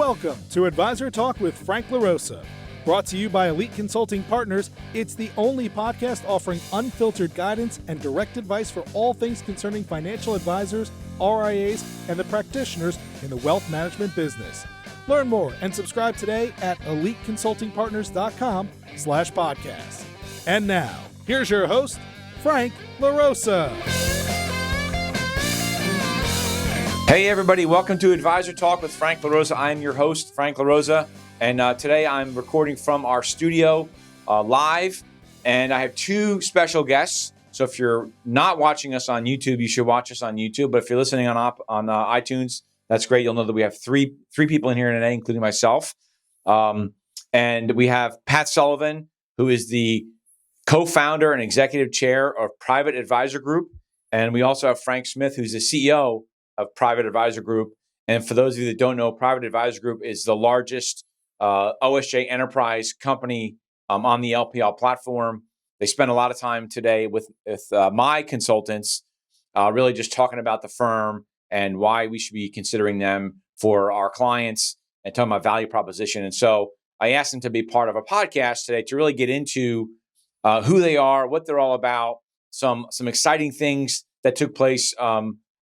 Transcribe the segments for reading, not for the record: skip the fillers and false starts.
Welcome to Advisor Talk with Frank LaRosa. Brought to you by Elite Consulting Partners, it's the only podcast offering unfiltered guidance and direct advice for all things concerning financial advisors, RIAs, and the practitioners in the wealth management business. Learn more and subscribe today at eliteconsultingpartners.com/podcast. And now, here's your host, Frank LaRosa. Hey everybody, welcome to Advisor Talk with Frank LaRosa. I'm your host, Frank LaRosa, and today I'm recording from our studio live, and I have two special guests. So if you're not watching us on YouTube, you should watch us on YouTube, but if you're listening on iTunes, that's great. You'll know that we have three people in here today, including myself, and we have Pat Sullivan, who is the co-founder and executive chair of Private Advisor Group, and we also have Frank Smith, who's the CEO of Private Advisor Group. And for those of you that don't know, Private Advisor Group is the largest OSJ enterprise company on the LPL platform. They spend a lot of time today with my consultants, really just talking about the firm and why we should be considering them for our clients and talking about value proposition. And so I asked them to be part of a podcast today to really get into who they are, what they're all about, some exciting things that took place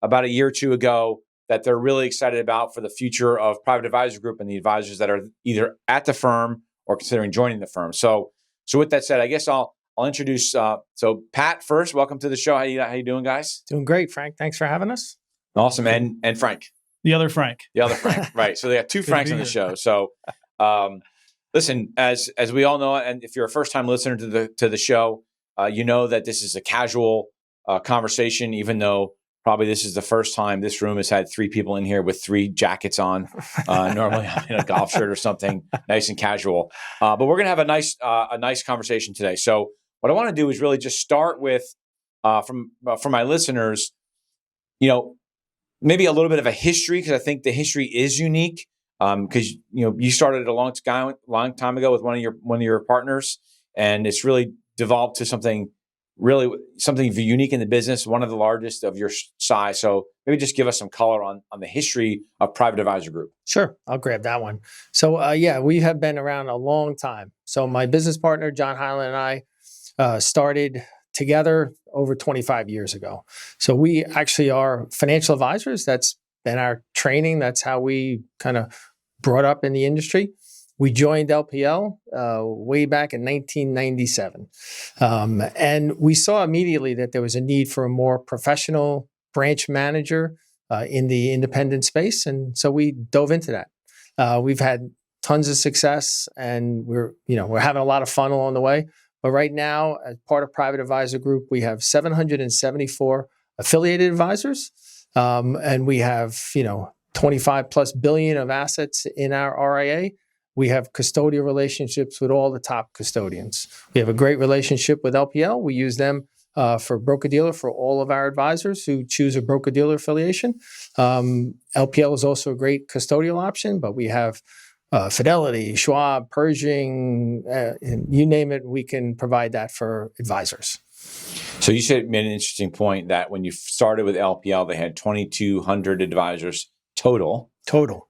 about a year or two ago that they're really excited about for the future of Private Advisor Group and the advisors that are either at the firm or considering joining the firm. So with that said, I guess I'll introduce. So Pat first, welcome to the show. How you doing, guys? Doing great, Frank. Thanks for having us. Awesome, and Frank, the other Frank, right? So they have two Franks on the show. So listen, as we all know, and if you're a first time listener to the show, you know that this is a casual conversation, even though probably this is the first time this room has had three people in here with three jackets on. Normally I'm in a golf shirt or something, nice and casual. But we're going to have a nice conversation today. So what I want to do is really just start with, for my listeners, maybe a little bit of a history, because I think the history is unique. Because you started a long time ago with one of your partners, and it's really developed to something unique in the business, one of the largest of your size. So maybe just give us some color on the history of Private Advisor Group. Sure. I'll grab that one. So we have been around a long time. So my business partner, John Hyland, and I started together over 25 years ago. So we actually are financial advisors. That's been our training. That's how we kind of brought up in the industry. We joined LPL way back in 1997. And we saw immediately that there was a need for a more professional branch manager in the independent space. And so we dove into that. We've had tons of success, and we're having a lot of fun along the way. But right now, as part of Private Advisor Group, we have 774 affiliated advisors. And we have, 25 plus billion of assets in our RIA. We have custodial relationships with all the top custodians. We have a great relationship with LPL. We use them for broker-dealer for all of our advisors who choose a broker-dealer affiliation. LPL is also a great custodial option, but we have Fidelity, Schwab, Pershing, you name it, we can provide that for advisors. So you made an interesting point that when you started with LPL, they had 2,200 advisors total.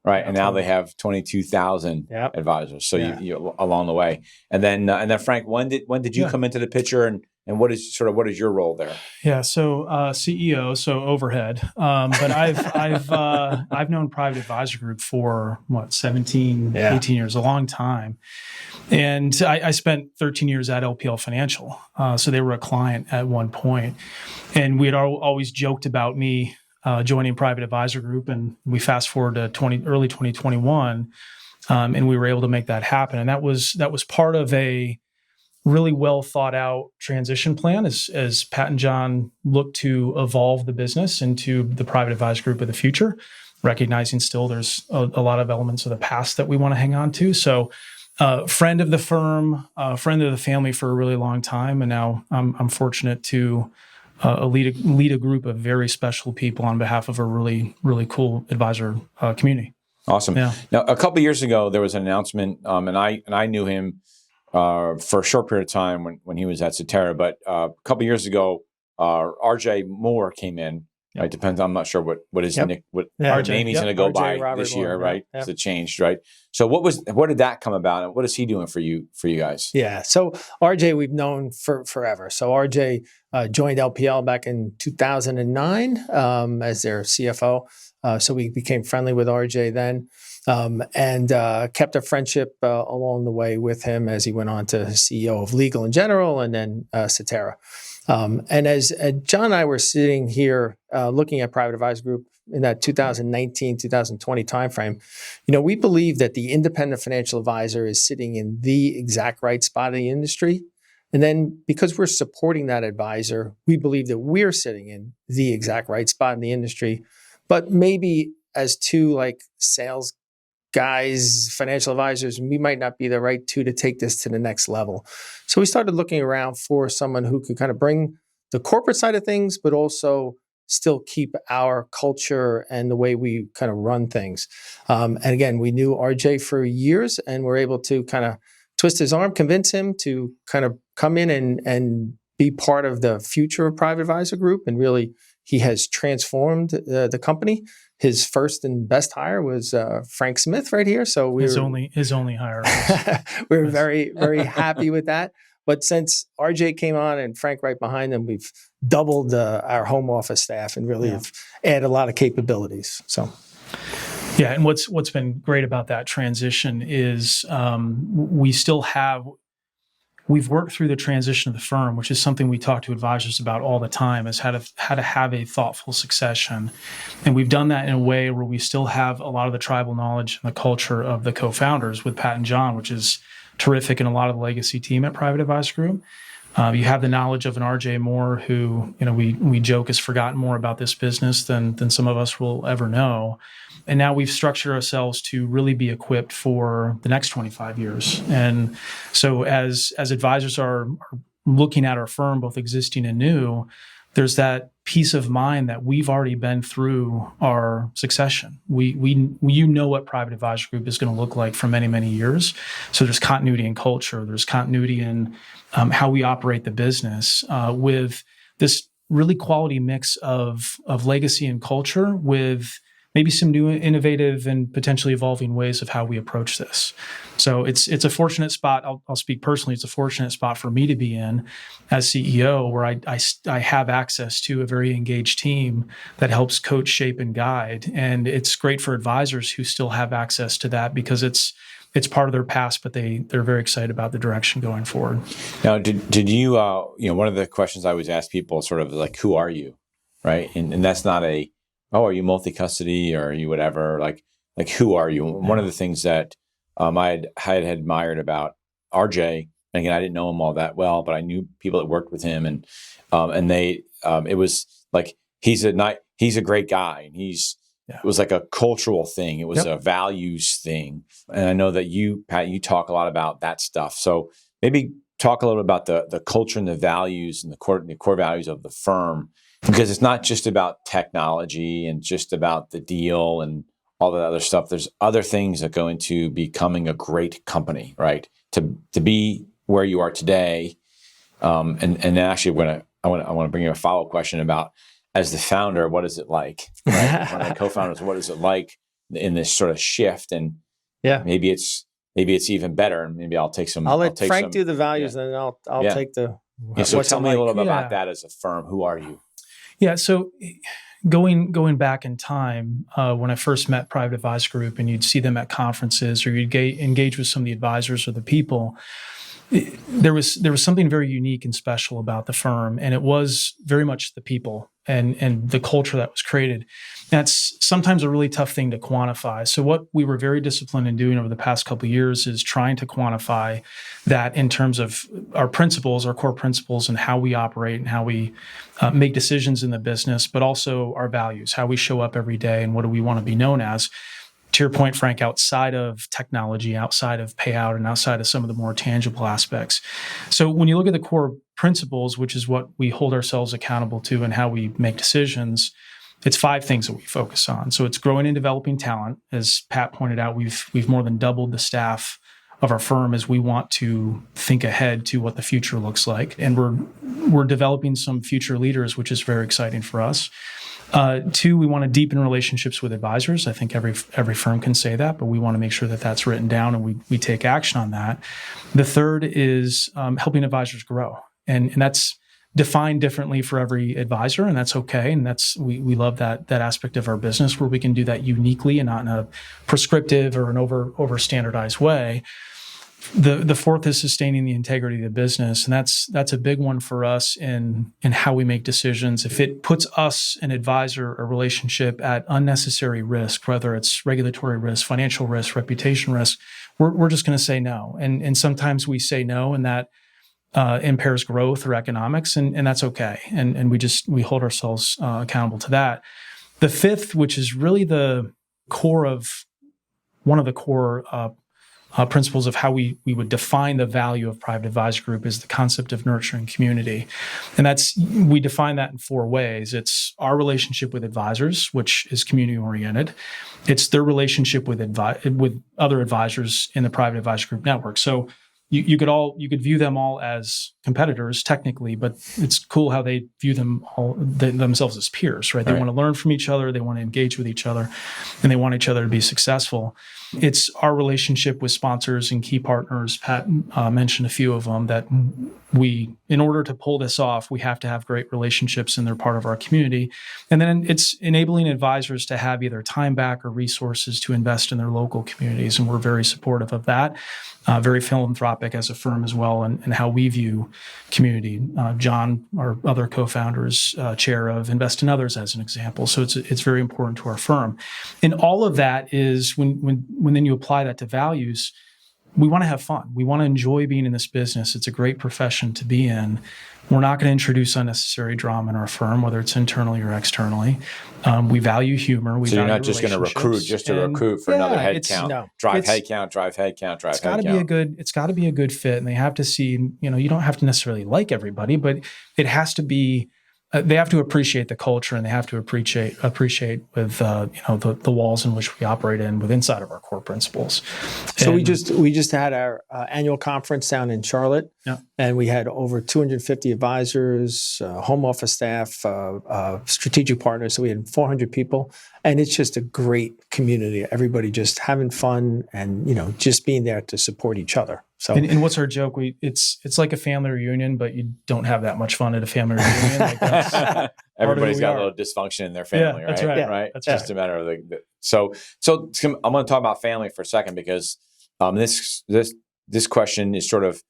Right. Yeah, and now they have 22,000 advisors. So you along the way. And then Frank, when did you come into the picture, and what is your role there? Yeah. So CEO, so overhead. But I've known Private Advisor Group for 18 years, a long time. And I spent 13 years at LPL Financial. So they were a client at one point. And we had always joked about me joining Private Advisor Group, and we fast forward to early 2021, and we were able to make that happen. And that was part of a really well thought out transition plan as Pat and John look to evolve the business into the Private Advisor Group of the future, recognizing still there's a lot of elements of the past that we want to hang on to. So friend of the firm, friend of the family for a really long time, and now I'm fortunate to lead a group of very special people on behalf of a really, really cool advisor community. Awesome. Yeah. Now, a couple of years ago, there was an announcement, and I knew him for a short period of time when he was at Cetera. But a couple of years ago, RJ Moore came in Right, depends. I'm not sure what his Yep. nick, what Yeah. name he's Yep. going to go RJ by Robert this year, Moore, right? yeah. Because it changed, right? So what did that come about, and what is he doing for you guys? Yeah. So RJ, we've known for forever. So RJ joined LPL back in 2009 as their CFO. So we became friendly with RJ then, and kept a friendship along the way with him as he went on to CEO of Legal in General and then Cetera. And as John and I were sitting here looking at Private Advisor Group in that 2019, 2020 timeframe, we believe that the independent financial advisor is sitting in the exact right spot in the industry. And then because we're supporting that advisor, we believe that we're sitting in the exact right spot in the industry. But maybe as two sales guys, financial advisors, we might not be the right two to take this to the next level. So we started looking around for someone who could kind of bring the corporate side of things, but also still keep our culture and the way we kind of run things. And again, we knew RJ for years and were able to kind of twist his arm, convince him to kind of come in and be part of the future of Private Advisor Group. And really, he has transformed the company. His first and best hire was Frank Smith right here. So his only hire. we were very, very happy with that. But since RJ came on and Frank right behind him, we've doubled our home office staff and really have added a lot of capabilities. So. Yeah, and what's been great about that transition is we've worked through the transition of the firm, which is something we talk to advisors about all the time, is how to have a thoughtful succession. And we've done that in a way where we still have a lot of the tribal knowledge and the culture of the co-founders with Pat and John, which is terrific, and a lot of the legacy team at Private Advisor Group. You have the knowledge of an RJ Moore who, we joke has forgotten more about this business than some of us will ever know. And now we've structured ourselves to really be equipped for the next 25 years. And so as advisors are looking at our firm, both existing and new, there's that peace of mind that we've already been through our succession. We what Private Advisor Group is going to look like for many, many years. So there's continuity in culture. There's continuity in how we operate the business with this really quality mix of legacy and culture with maybe some new innovative and potentially evolving ways of how we approach this. So it's a fortunate spot. I'll speak personally. It's a fortunate spot for me to be in as CEO, where I have access to a very engaged team that helps coach, shape, and guide. And it's great for advisors who still have access to that because it's part of their past, but they're very excited about the direction going forward. Now, did you one of the questions I always ask people is sort of like, who are you, right? And that's not are you multi-custody or are you whatever? Like who are you? One of the things that I had admired about RJ, and again, I didn't know him all that well, but I knew people that worked with him, and they it was like he's a great guy, and it was like a cultural thing. It was a values thing, and I know that you, Pat, you talk a lot about that stuff. So maybe talk a little bit about the culture and the values and the core values of the firm. Because it's not just about technology and just about the deal and all that other stuff. There's other things that go into becoming a great company, right? To be where you are today. And actually, I want to bring you a follow-up question about, as the founder, what is it like? Right? One of the co-founders, what is it like in this sort of shift? And maybe it's even better. And maybe I'll take some. I'll let Frank do the values, and then I'll take the. So tell me a little bit about that as a firm. Who are you? Yeah, so going back in time, when I first met Private Advisor Group, and you'd see them at conferences, or you'd engage with some of the advisors or the people, there was something very unique and special about the firm, and it was very much the people and the culture that was created. That's sometimes a really tough thing to quantify. So what we were very disciplined in doing over the past couple of years is trying to quantify that in terms of our principles, our core principles, and how we operate and how we make decisions in the business, but also our values, how we show up every day, and what do we want to be known as. To your point, Frank, outside of technology, outside of payout, and outside of some of the more tangible aspects. So when you look at the core principles, which is what we hold ourselves accountable to and how we make decisions, it's 5 things that we focus on. So it's growing and developing talent. As Pat pointed out, we've more than doubled the staff of our firm as we want to think ahead to what the future looks like. And we're developing some future leaders, which is very exciting for us. Two, we want to deepen relationships with advisors. I think every firm can say that, but we want to make sure that that's written down and we take action on that. The third is helping advisors grow. And that's defined differently for every advisor, and that's okay. And we love that aspect of our business where we can do that uniquely and not in a prescriptive or an over standardized way. The fourth is sustaining the integrity of the business, and that's a big one for us in how we make decisions. If it puts us, an advisor, a relationship at unnecessary risk, whether it's regulatory risk, financial risk, reputation risk, we're just going to say no. And sometimes we say no, and that impairs growth or economics, and that's okay. And we hold ourselves accountable to that. The fifth, which is really one of the core principles of how we would define the value of private advisor group, is the concept of nurturing community. And we define that in 4 ways. It's our relationship with advisors, which is community oriented. It's their relationship with other advisors in the private advisor group network. So you could view them all as competitors technically, but it's cool how they view themselves as peers, right? They want to learn from each other, they want to engage with each other, and they want each other to be successful. It's our relationship with sponsors and key partners. Pat mentioned a few of them that in order to pull this off, we have to have great relationships and they're part of our community. And then it's enabling advisors to have either time back or resources to invest in their local communities. And we're very supportive of that, very philanthropic as a firm as well, and how we view community. John, our other co-founders, chair of Invest in Others as an example. So it's very important to our firm. And all of that is when then you apply that to values, we want to have fun. We want to enjoy being in this business. It's a great profession to be in. We're not going to introduce unnecessary drama in our firm, whether it's internally or externally. We value humor. So you're not just going to recruit for another head count. No, drive head count. It's got to be a good fit, and they have to see. You don't have to necessarily like everybody, but it has to be. They have to appreciate the culture, and they have to appreciate with the walls in which we operate inside of our core principles. So we just had our annual conference down in Charlotte, and we had over 250 advisors, home office staff, strategic partners. So we had 400 people, and it's just a great community. Everybody just having fun and just being there to support each other. So, and what's our joke? It's like a family reunion, but you don't have that much fun at a family reunion. Like everybo's got a little dysfunction in their family, right? That's right. Yeah, right. It's just a matter of So I'm going to talk about family for a second because this question is sort of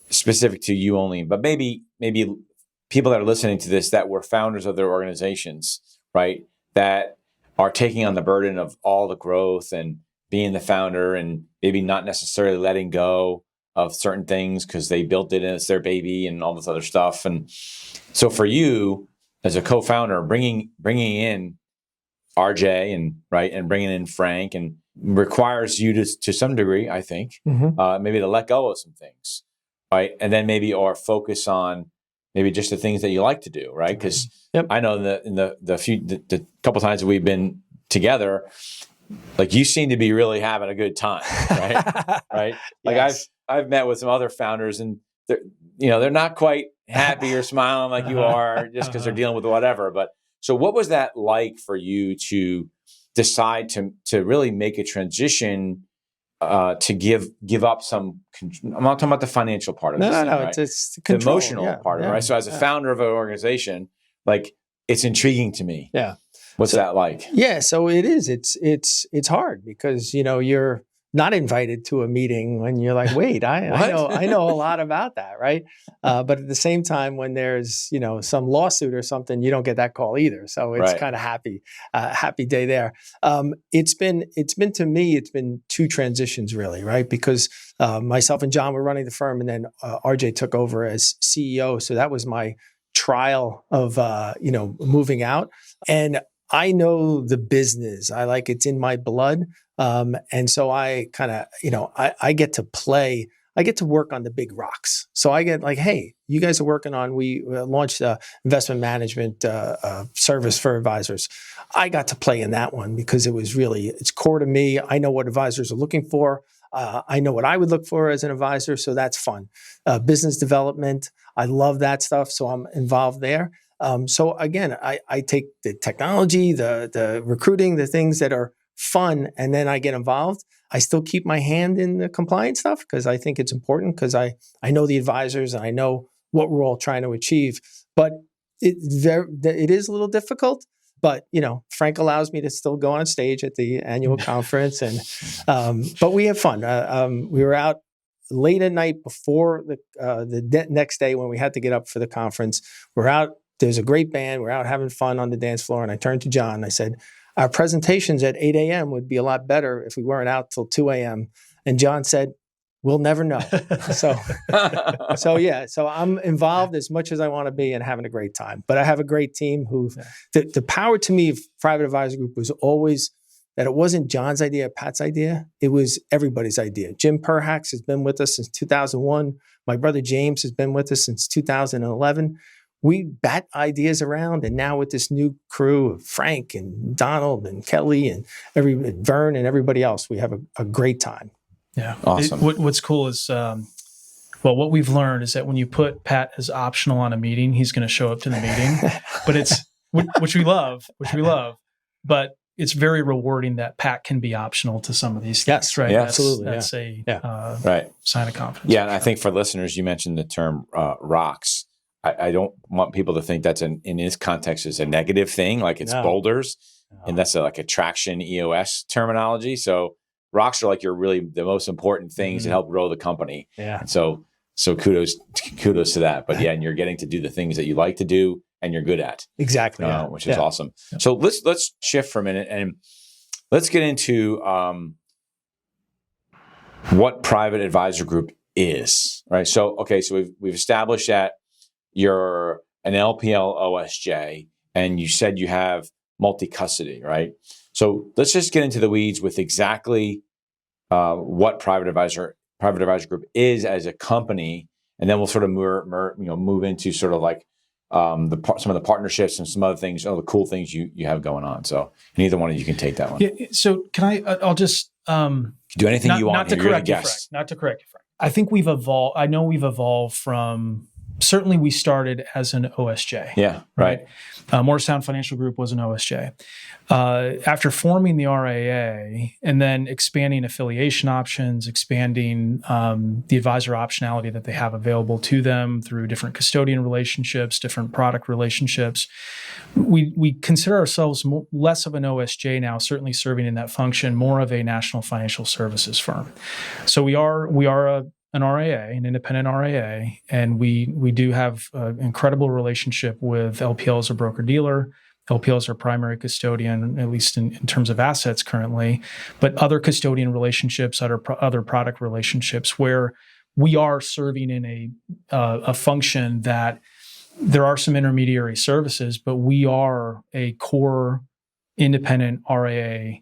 specific to you only, but maybe people that are listening to this that were founders of their organizations, right, that are taking on the burden of all the growth and being the founder and maybe not necessarily letting go of certain things because they built it and it's their baby and all this other stuff. And so for you as a co-founder, bringing in RJ and bringing in Frank and requires you to some degree, I think, maybe to let go of some things, right? And then maybe or focus on maybe just the things that you like to do, right? Because I know in the couple times that we've been together, like you seem to be really having a good time, right? Right? Like yes. I've met with some other founders and they're not quite happy or smiling like you are just because they're dealing with whatever. But so what was that like for you to decide to really make a transition to give up some? I'm not talking about the financial part of this. No, right? It's the emotional part of it, right? So as a founder of an organization, like it's intriguing to me. Yeah. What's that like? Yeah, so it is. It's hard because you're not invited to a meeting when you're like, wait, I know a lot about that, right? But at the same time, when there's some lawsuit or something, you don't get that call either. So it's kind of happy day there. It's been to me, it's been 2 transitions really, right? Because myself and John were running the firm, and then RJ took over as CEO. So that was my trial of moving out. And I know the business. It's in my blood. And so I kind of, I get to play, I get to work on the big rocks. So I get like, hey, you guys are working on, we launched a investment management service for advisors. I got to play in that one because it's core to me. I know what advisors are looking for. I know what I would look for as an advisor. So that's fun. Business development. I love that stuff. So I'm involved there. So again, I take the technology, the recruiting, the things that are fun, and then I get involved. I still keep my hand in the compliance stuff because I think it's important because I know the advisors and I know what we're all trying to achieve. But it is a little difficult. But Frank allows me to still go on stage at the annual conference, and but we have fun. We were out late at night before the next day when we had to get up for the conference. We're out. There's a great band. We're out having fun on the dance floor. And I turned to John and I said, our presentations at 8 a.m. would be a lot better if we weren't out till 2 a.m. And John said, we'll never know. So I'm involved as much as I want to be and having a great time. But I have a great team the power to me of Private Advisor Group was always that it wasn't John's idea, Pat's idea. It was everybody's idea. Jim Perhax has been with us since 2001. My brother James has been with us since 2011. We bat ideas around, and now with this new crew of Frank and Donald and Kelly and Vern and everybody else, we have a great time. Yeah, awesome. What's cool is, what we've learned is that when you put Pat as optional on a meeting, he's going to show up to the meeting. But it's which we love, but it's very rewarding that Pat can be optional to some of these things. Yes, right? Yeah, That's, absolutely. That's right. Sign of confidence. Yeah, and I think for listeners, you mentioned the term rocks. I don't want people to think that's in this context is a negative thing, like it's boulders, and that's like a traction EOS terminology. So rocks are like the most important things that help grow the company. Yeah. And so kudos to that. But and you're getting to do the things that you like to do and you're good at. Exactly. Which is awesome. Yeah. So let's shift for a minute and let's get into what Private Advisor Group is, right? So we've established that you're an LPL OSJ, and you said you have multi-custody, right? So let's just get into the weeds with exactly what Private Advisor Group is as a company, and then we'll sort of move into sort of like some of the partnerships and some other things, all the cool things you have going on. So neither one of you can take that one. Yeah. So can I'll just do anything you want. Not to correct you, Frank. Not to correct you, Frank. I think we've evolved. I know we've evolved from. Certainly, we started as an OSJ. Yeah, right. Morristown Financial Group was an OSJ. After forming the RAA and then expanding affiliation options, expanding the advisor optionality that they have available to them through different custodian relationships, different product relationships, we consider ourselves less of an OSJ now, certainly serving in that function, more of a national financial services firm. So we are an RAA, an independent RAA, and we do have an incredible relationship with LPL as a broker-dealer. LPL is our primary custodian, at least in terms of assets currently, but other custodian relationships, other product relationships where we are serving in a function that there are some intermediary services, but we are a core independent RAA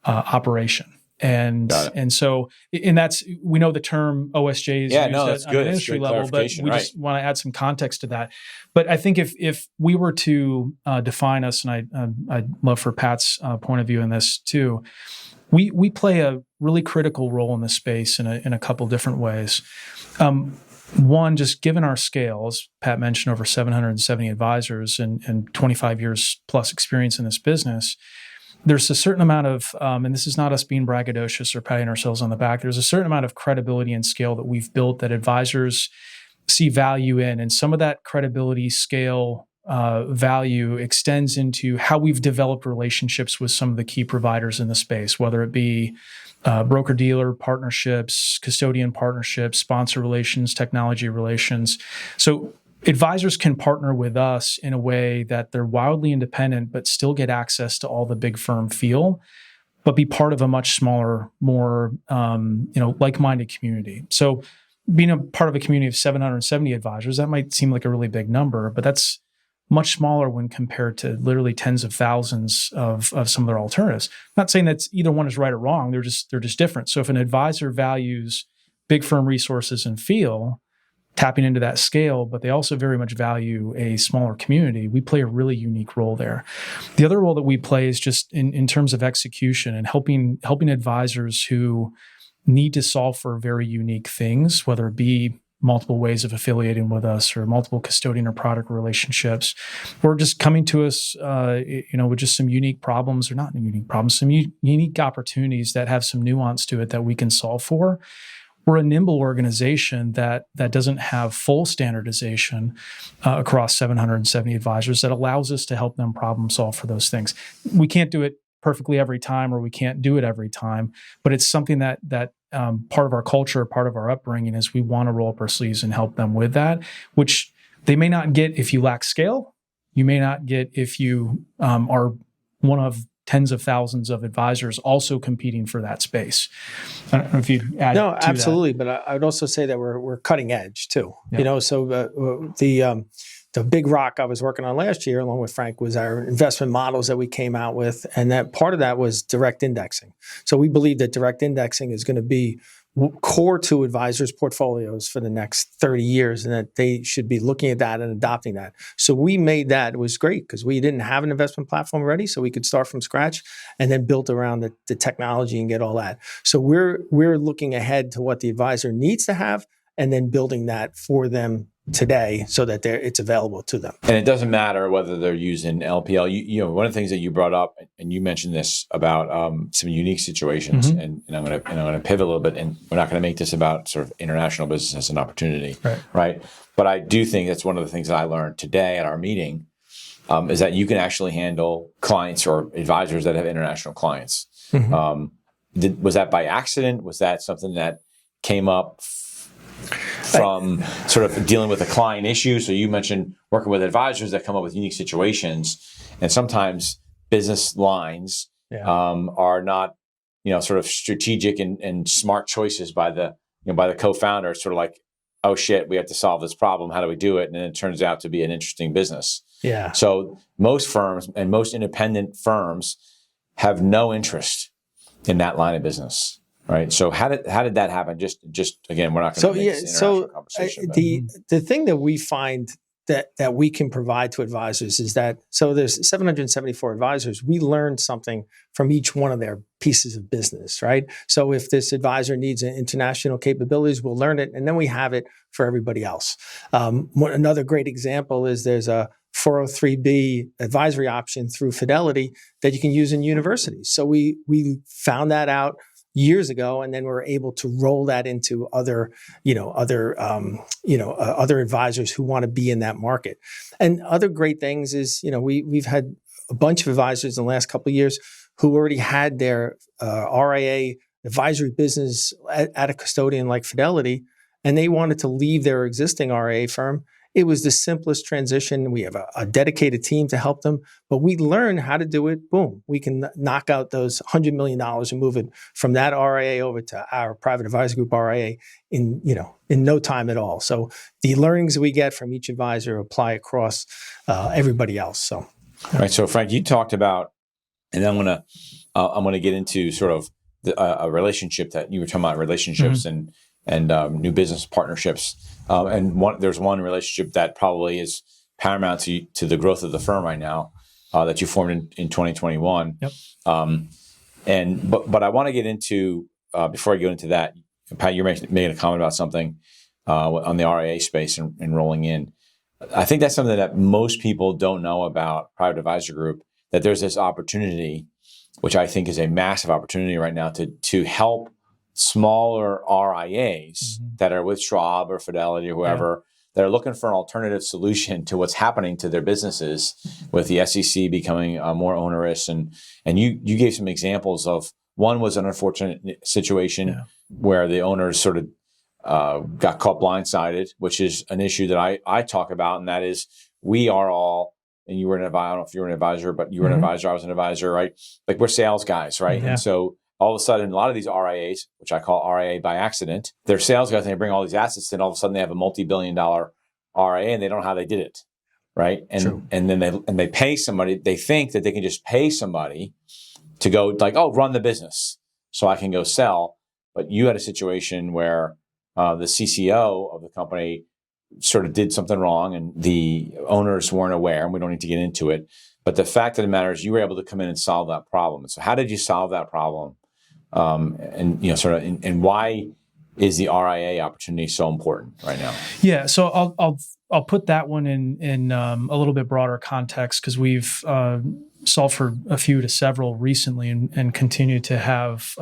operation. And so that's, we know the term OSJ is used at an industry level, but we just want to add some context to that. But I think if we were to define us, and I'd love for Pat's point of view in this too, we play a really critical role in this space in a couple different ways. One, just given our scale, as Pat mentioned, over 770 advisors and 25 years plus experience in this business, there's a certain amount of, and this is not us being braggadocious or patting ourselves on the back, there's a certain amount of credibility and scale that we've built that advisors see value in. And some of that credibility, scale, value extends into how we've developed relationships with some of the key providers in the space, whether it be broker-dealer partnerships, custodian partnerships, sponsor relations, technology relations. So advisors can partner with us in a way that they're wildly independent, but still get access to all the big firm feel, but be part of a much smaller, more like-minded community. So being a part of a community of 770 advisors, that might seem like a really big number, but that's much smaller when compared to literally tens of thousands of some of their alternatives. I'm not saying that either one is right or wrong. They're just different. So if an advisor values big firm resources and feel, tapping into that scale, but they also very much value a smaller community, we play a really unique role there. The other role that we play is just in terms of execution and helping advisors who need to solve for very unique things, whether it be multiple ways of affiliating with us or multiple custodian or product relationships, or just coming to us, with just some unique problems, or not unique problems, some unique opportunities that have some nuance to it that we can solve for. We're a nimble organization that doesn't have full standardization across 770 advisors that allows us to help them problem solve for those things. We can't do it perfectly every time, or we can't do it every time, but it's something that part of our culture, part of our upbringing is we want to roll up our sleeves and help them with that, which they may not get if you lack scale. You may not get if you are one of tens of thousands of advisors also competing for that space. I don't know if you add No, to absolutely. that. But I would also say that we're cutting edge too. Yeah. So the big rock I was working on last year, along with Frank, was our investment models that we came out with, and that part of that was direct indexing. So we believe that direct indexing is going to be core to advisors' portfolios for the next 30 years, and that they should be looking at that and adopting that. So we made that. It was great because we didn't have an investment platform ready, so we could start from scratch and then build around the technology and get all that. So we're looking ahead to what the advisor needs to have, and then building that for them today so that it's available to them. And it doesn't matter whether they're using LPL. You know, one of the things that you brought up, and you mentioned this about some unique situations, and I'm going to pivot a little bit, and we're not going to make this about sort of international business as an opportunity, right? But I do think that's one of the things that I learned today at our meeting is that you can actually handle clients or advisors that have international clients. Was that by accident? Was that something that came up from sort of dealing with a client issue? So you mentioned working with advisors that come up with unique situations, and sometimes business lines are not, sort of strategic and smart choices by the co-founder. Sort of like, oh shit, we have to solve this problem. How do we do it? And then it turns out to be an interesting business. Yeah. So most firms and most independent firms have no interest in that line of business. Right. So how did that happen? Just again, we're not going to make this an international conversation. The thing that we find that we can provide to advisors is that, so there's 774 advisors. We learn something from each one of their pieces of business, right? So if this advisor needs international capabilities, we'll learn it, and then we have it for everybody else. Another great example is there's a 403B advisory option through Fidelity that you can use in universities. So we found that out years ago, and then we're able to roll that into other advisors who want to be in that market. And other great things is, we've had a bunch of advisors in the last couple of years who already had their RIA advisory business at a custodian like Fidelity, and they wanted to leave their existing RIA firm. It was the simplest transition. We have a dedicated team to help them, but we learn how to do it. Boom. We can knock out those $100 million and move it from that RIA over to our private advisor group RIA in no time at all. So the learnings we get from each advisor apply across everybody else. So, all right. So Frank, you talked about, and I'm gonna get into sort of a relationship that you were talking about, relationships and new business partnerships. There's one relationship that probably is paramount to the growth of the firm right now that you formed in 2021. Yep. But I want to get into before I go into that, Pat, you're making a comment about something on the RIA space and rolling in. I think that's something that most people don't know about Private Advisor Group, that there's this opportunity, which I think is a massive opportunity right now to help smaller RIAs that are with Schwab or Fidelity or whoever that are looking for an alternative solution to what's happening to their businesses with the SEC becoming more onerous. And you gave some examples of, one was an unfortunate situation where the owners sort of got caught blindsided, which is an issue that I talk about. And that is, we are all, and you were an advisor, I don't know if you were an advisor, but you were an advisor, I was an advisor, right? Like, we're sales guys, right? Yeah. And so all of a sudden, a lot of these RIAs, which I call RIA by accident, they're sales guys and they bring all these assets in. All of a sudden, they have a multi-billion-dollar RIA and they don't know how they did it, right? And then they pay somebody. They think that they can just pay somebody to go like, oh, run the business so I can go sell. But you had a situation where the CCO of the company sort of did something wrong and the owners weren't aware, and we don't need to get into it. But the fact of the matter is, you were able to come in and solve that problem. And so how did you solve that problem? And why is the RIA opportunity so important right now? Yeah, so I'll put that one in a little bit broader context, because we've solved for a few to several recently, and continue to have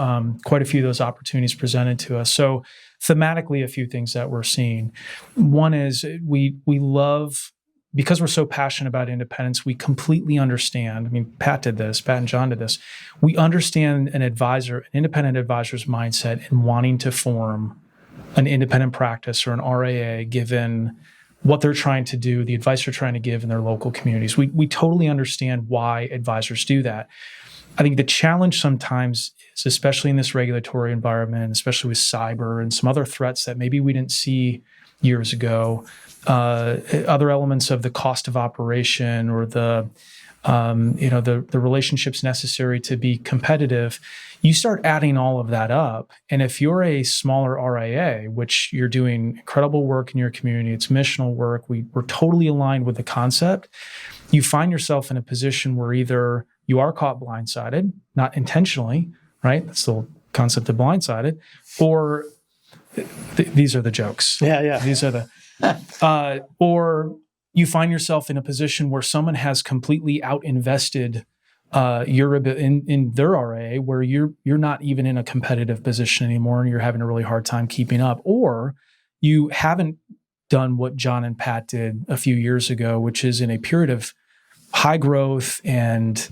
quite a few of those opportunities presented to us. So thematically, a few things that we're seeing. One is we love, because we're so passionate about independence, we completely understand. I mean, Pat and John did this. We understand an independent advisor's mindset in wanting to form an independent practice or an RIA, given what they're trying to do, the advice they're trying to give in their local communities. We totally understand why advisors do that. I think the challenge sometimes is, especially in this regulatory environment, especially with cyber and some other threats that maybe we didn't see years ago, other elements of the cost of operation, or the relationships necessary to be competitive, you start adding all of that up. And if you're a smaller RIA, which you're doing incredible work in your community, it's missional work, we're totally aligned with the concept, you find yourself in a position where either you are caught blindsided, not intentionally, right? That's the whole concept of blindsided, or these are the jokes. Yeah. These are the, or you find yourself in a position where someone has completely out-invested in their RIA, where you're not even in a competitive position anymore, and you're having a really hard time keeping up. Or you haven't done what John and Pat did a few years ago, which is in a period of high growth and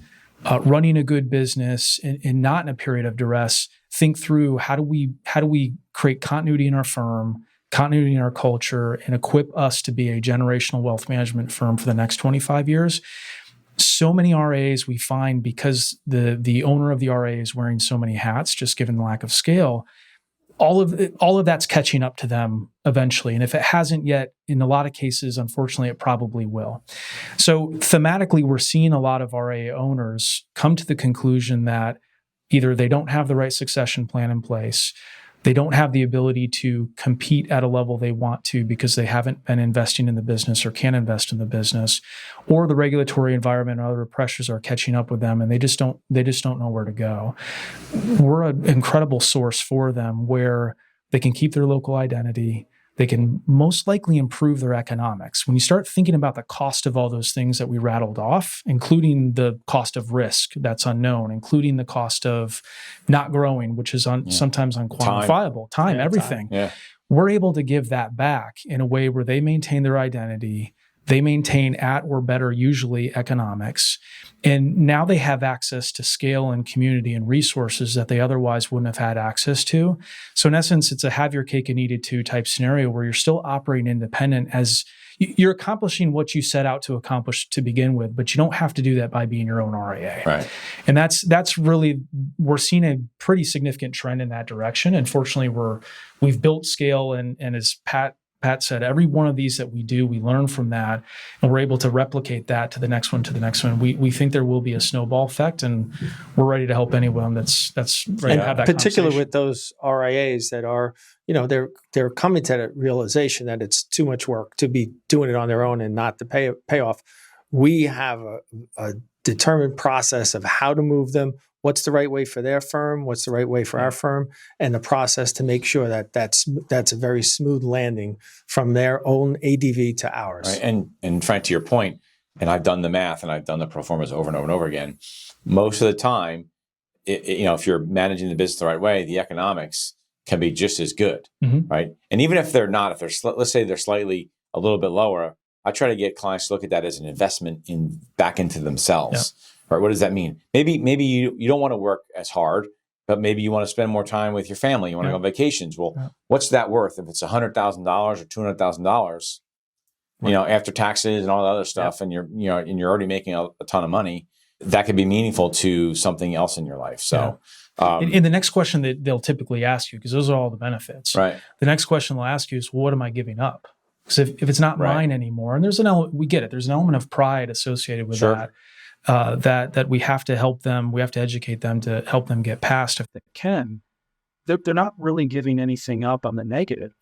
running a good business, and not in a period of duress, think through how do we create continuity in our firm, continuity in our culture, and equip us to be a generational wealth management firm for the next 25 years. So many RAs we find, because the owner of the RA is wearing so many hats, just given the lack of scale, all of that's catching up to them eventually. And if it hasn't yet, in a lot of cases, unfortunately, it probably will. So thematically, we're seeing a lot of RA owners come to the conclusion that either they don't have the right succession plan in place, they don't have the ability to compete at a level they want to because they haven't been investing in the business or can't invest in the business, or the regulatory environment and other pressures are catching up with them, and they just don't know where to go. We're an incredible source for them, where they can keep their local identity. They can most likely improve their economics. When you start thinking about the cost of all those things that we rattled off, including the cost of risk that's unknown, including the cost of not growing, which is sometimes unquantifiable, time, everything. Yeah. We're able to give that back in a way where they maintain their identity, they maintain at or better, usually, economics. And now they have access to scale and community and resources that they otherwise wouldn't have had access to. So in essence, it's a have your cake and eat it too type scenario, where you're still operating independent, as you're accomplishing what you set out to accomplish to begin with, but you don't have to do that by being your own RIA. Right. And that's really, we're seeing a pretty significant trend in that direction. And fortunately, we've built scale, and as Pat said, every one of these that we do, we learn from that, and we're able to replicate that to the next one, We think there will be a snowball effect, and we're ready to help anyone that's ready to have that particularly conversation. with those RIAs that are, they're coming to that realization that it's too much work to be doing it on their own and not the payoff. We have a determined process of how to move them, what's the right way for their firm, what's the right way for our firm, and the process to make sure that that's a very smooth landing from their own ADV to ours. Right. And Frank, to your point, and I've done the math and I've done the pro formas over and over and over again, most of the time, if you're managing the business the right way, the economics can be just as good, right? And even if they're not, let's say they're slightly a little bit lower, I try to get clients to look at that as an investment back into themselves. Yeah. Right? What does that mean? Maybe you don't want to work as hard, but maybe you want to spend more time with your family. You want to go on vacations. Well, what's that worth? If it's $100,000 or $200,000, after taxes and all the other stuff, and you're already making a ton of money, that could be meaningful to something else in your life. So, and the next question that they'll typically ask you, because those are all the benefits. Right. The next question they'll ask you is, well, what am I giving up? Because if it's not mine anymore, and there's an element, we get it. There's an element of pride associated with that. That we have to help them, we have to educate them to help them get past. If they can, they're not really giving anything up on the negative.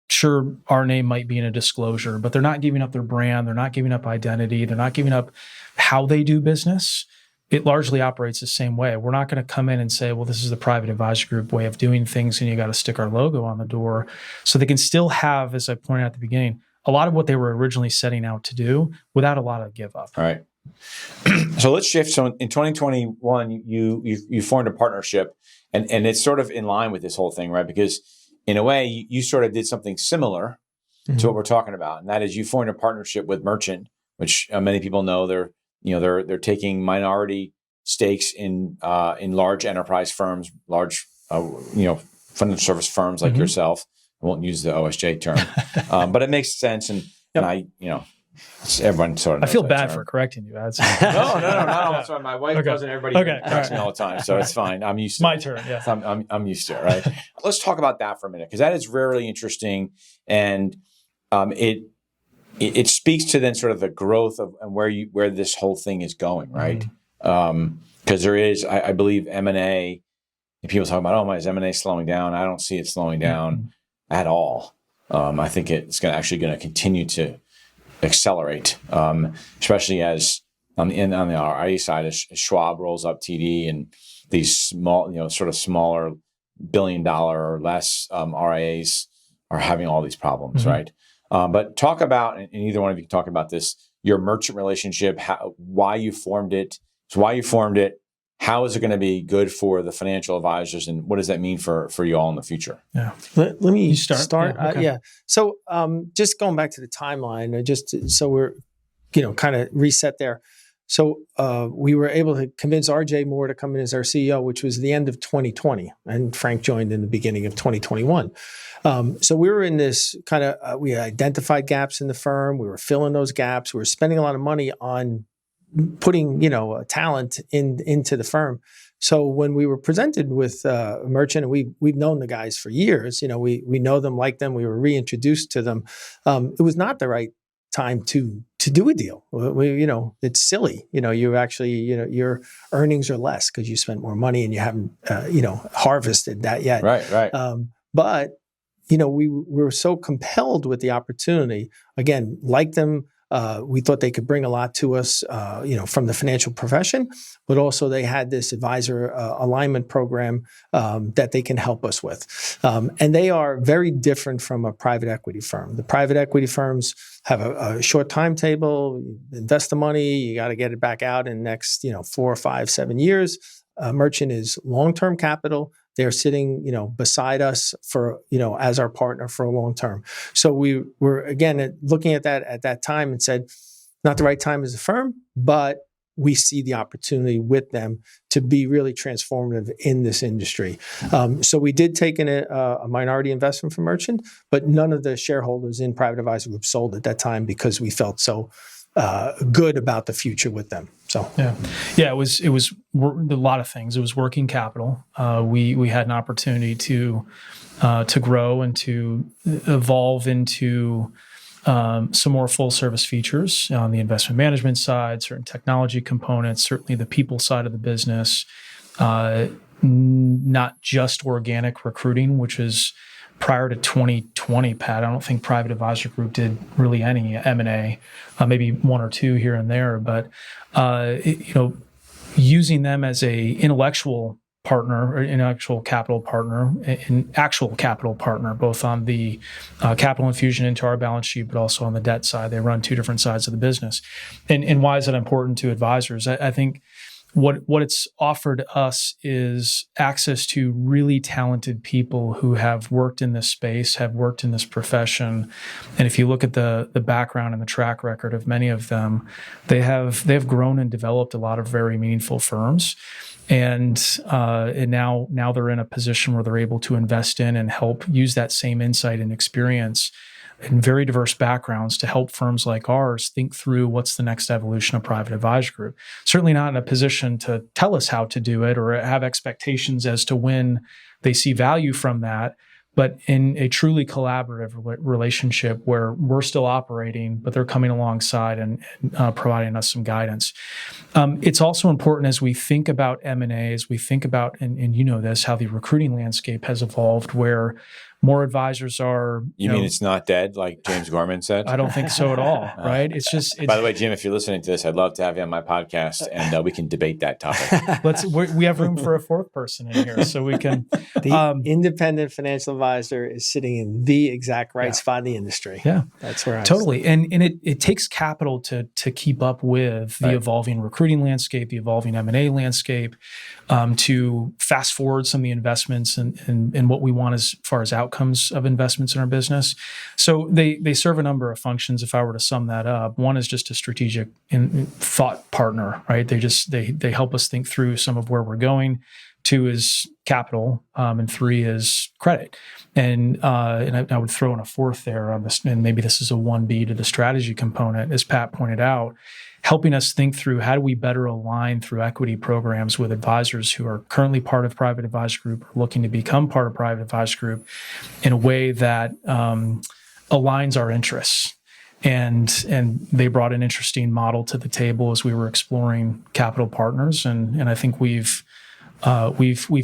Sure, our name might be in a disclosure, but they're not giving up their brand, they're not giving up identity, they're not giving up how they do business. it largely operates the same way. We're not going to come in and say, well, this is the private advisor group way of doing things, and you got to stick our logo on the door. So they can still have, as I pointed out at the beginning, a lot of what they were originally setting out to do without a lot of give up. All right. So let's shift. So in 2021, you formed a partnership, and it's sort of in line with this whole thing, right? Because in a way, you sort of did something similar to what we're talking about, and that is you formed a partnership with Merchant, which many people know they're taking minority stakes in large enterprise firms, large financial service firms like yourself. I won't use the OSJ term, but it makes sense, and I everyone sort of knows I feel that bad term. for correcting you. That's No, not all the time. My wife doesn't. Everybody corrects me all the time, so it's fine. I'm used to my it. turn. Yeah, I'm used to it. Right. Let's talk about that for a minute, because that is really interesting, and it speaks to then sort of the growth of and where this whole thing is going, right? Because there is, I believe, M&A. And people talk about, is M&A slowing down? I don't see it slowing down at all. I think it's going to continue to accelerate, especially as on the RIA side, as Schwab rolls up TD and these small, sort of smaller $1 billion or less RIAs are having all these problems, right? But talk about, and either one of you can talk about this, your Merchant relationship, why you formed it, how is it going to be good for the financial advisors, and what does that mean for you all in the future? Yeah. Let me start. Yeah, okay. So just going back to the timeline, just so we're, kind of reset there. So we were able to convince RJ Moore to come in as our CEO, which was the end of 2020, and Frank joined in the beginning of 2021. So we were in this kind of, we identified gaps in the firm. We were filling those gaps. We were spending a lot of money on putting, talent into the firm. So when we were presented with Merchant, and we've known the guys for years, we know them, like them. We were reintroduced to them. It was not the right time to do a deal. It's silly. You actually, your earnings are less because you spent more money and you haven't, harvested that yet. Right. But we were so compelled with the opportunity. Again, like them. We thought they could bring a lot to us, from the financial profession, but also they had this advisor alignment program that they can help us with. And they are very different from a private equity firm. The private equity firms have a short timetable. You invest the money, you got to get it back out in the next, 4, 5, 7 years. Merchant is long-term capital. They're sitting, beside us for, as our partner for a long term. So we were, again, looking at that time and said, not the right time as a firm, but we see the opportunity with them to be really transformative in this industry. So we did take in a minority investment from Merchant, but none of the shareholders in Private Advisor Group sold at that time because we felt so good about the future with them. So it was a lot of things. It was working capital. We had an opportunity to grow and to evolve into some more full service features on the investment management side, certain technology components, certainly the people side of the business, not just organic recruiting, which is prior to 2020, Pat. I don't think Private Advisor Group did really any M&A, maybe one or two here and there, but using them as a intellectual partner or intellectual capital partner, an actual capital partner, both on the capital infusion into our balance sheet, but also on the debt side. They run two different sides of the business. And why is that important to advisors? I think what it's offered us is access to really talented people who have worked in this space, have worked in this profession. And if you look at the background and the track record of many of them, they have grown and developed a lot of very meaningful firms. And now they're in a position where they're able to invest in and help use that same insight and experience in very diverse backgrounds to help firms like ours think through what's the next evolution of Private Advisor Group. Certainly not in a position to tell us how to do it or have expectations as to when they see value from that, but in a truly collaborative relationship where we're still operating, but they're coming alongside and providing us some guidance. It's also important as we think about M&A, as we think about, and you know this, how the recruiting landscape has evolved, where More advisors are. You mean it's not dead, like James Gorman said? I don't think so at all. Right? It's just. By the way, Jim, if you're listening to this, I'd love to have you on my podcast, and we can debate that topic. We have room for a fourth person in here, so we can. The independent financial advisor is sitting in the exact right spot in the industry. Yeah, that's where I totally. And it takes capital to keep up with the evolving recruiting landscape, the evolving M&A landscape, to fast forward some of the investments and what we want as far as outcomes of investments in our business. So they serve a number of functions. If I were to sum that up, one is just a strategic thought partner, right? They help us think through some of where we're going. 2 is capital, and 3 is credit. And I would throw in a fourth there on this, and maybe this is a 1B to the strategy component, as Pat pointed out, helping us think through how do we better align through equity programs with advisors who are currently part of Private Advisor Group or looking to become part of Private Advisor Group in a way that aligns our interests. And they brought an interesting model to the table as we were exploring capital partners, and I think we've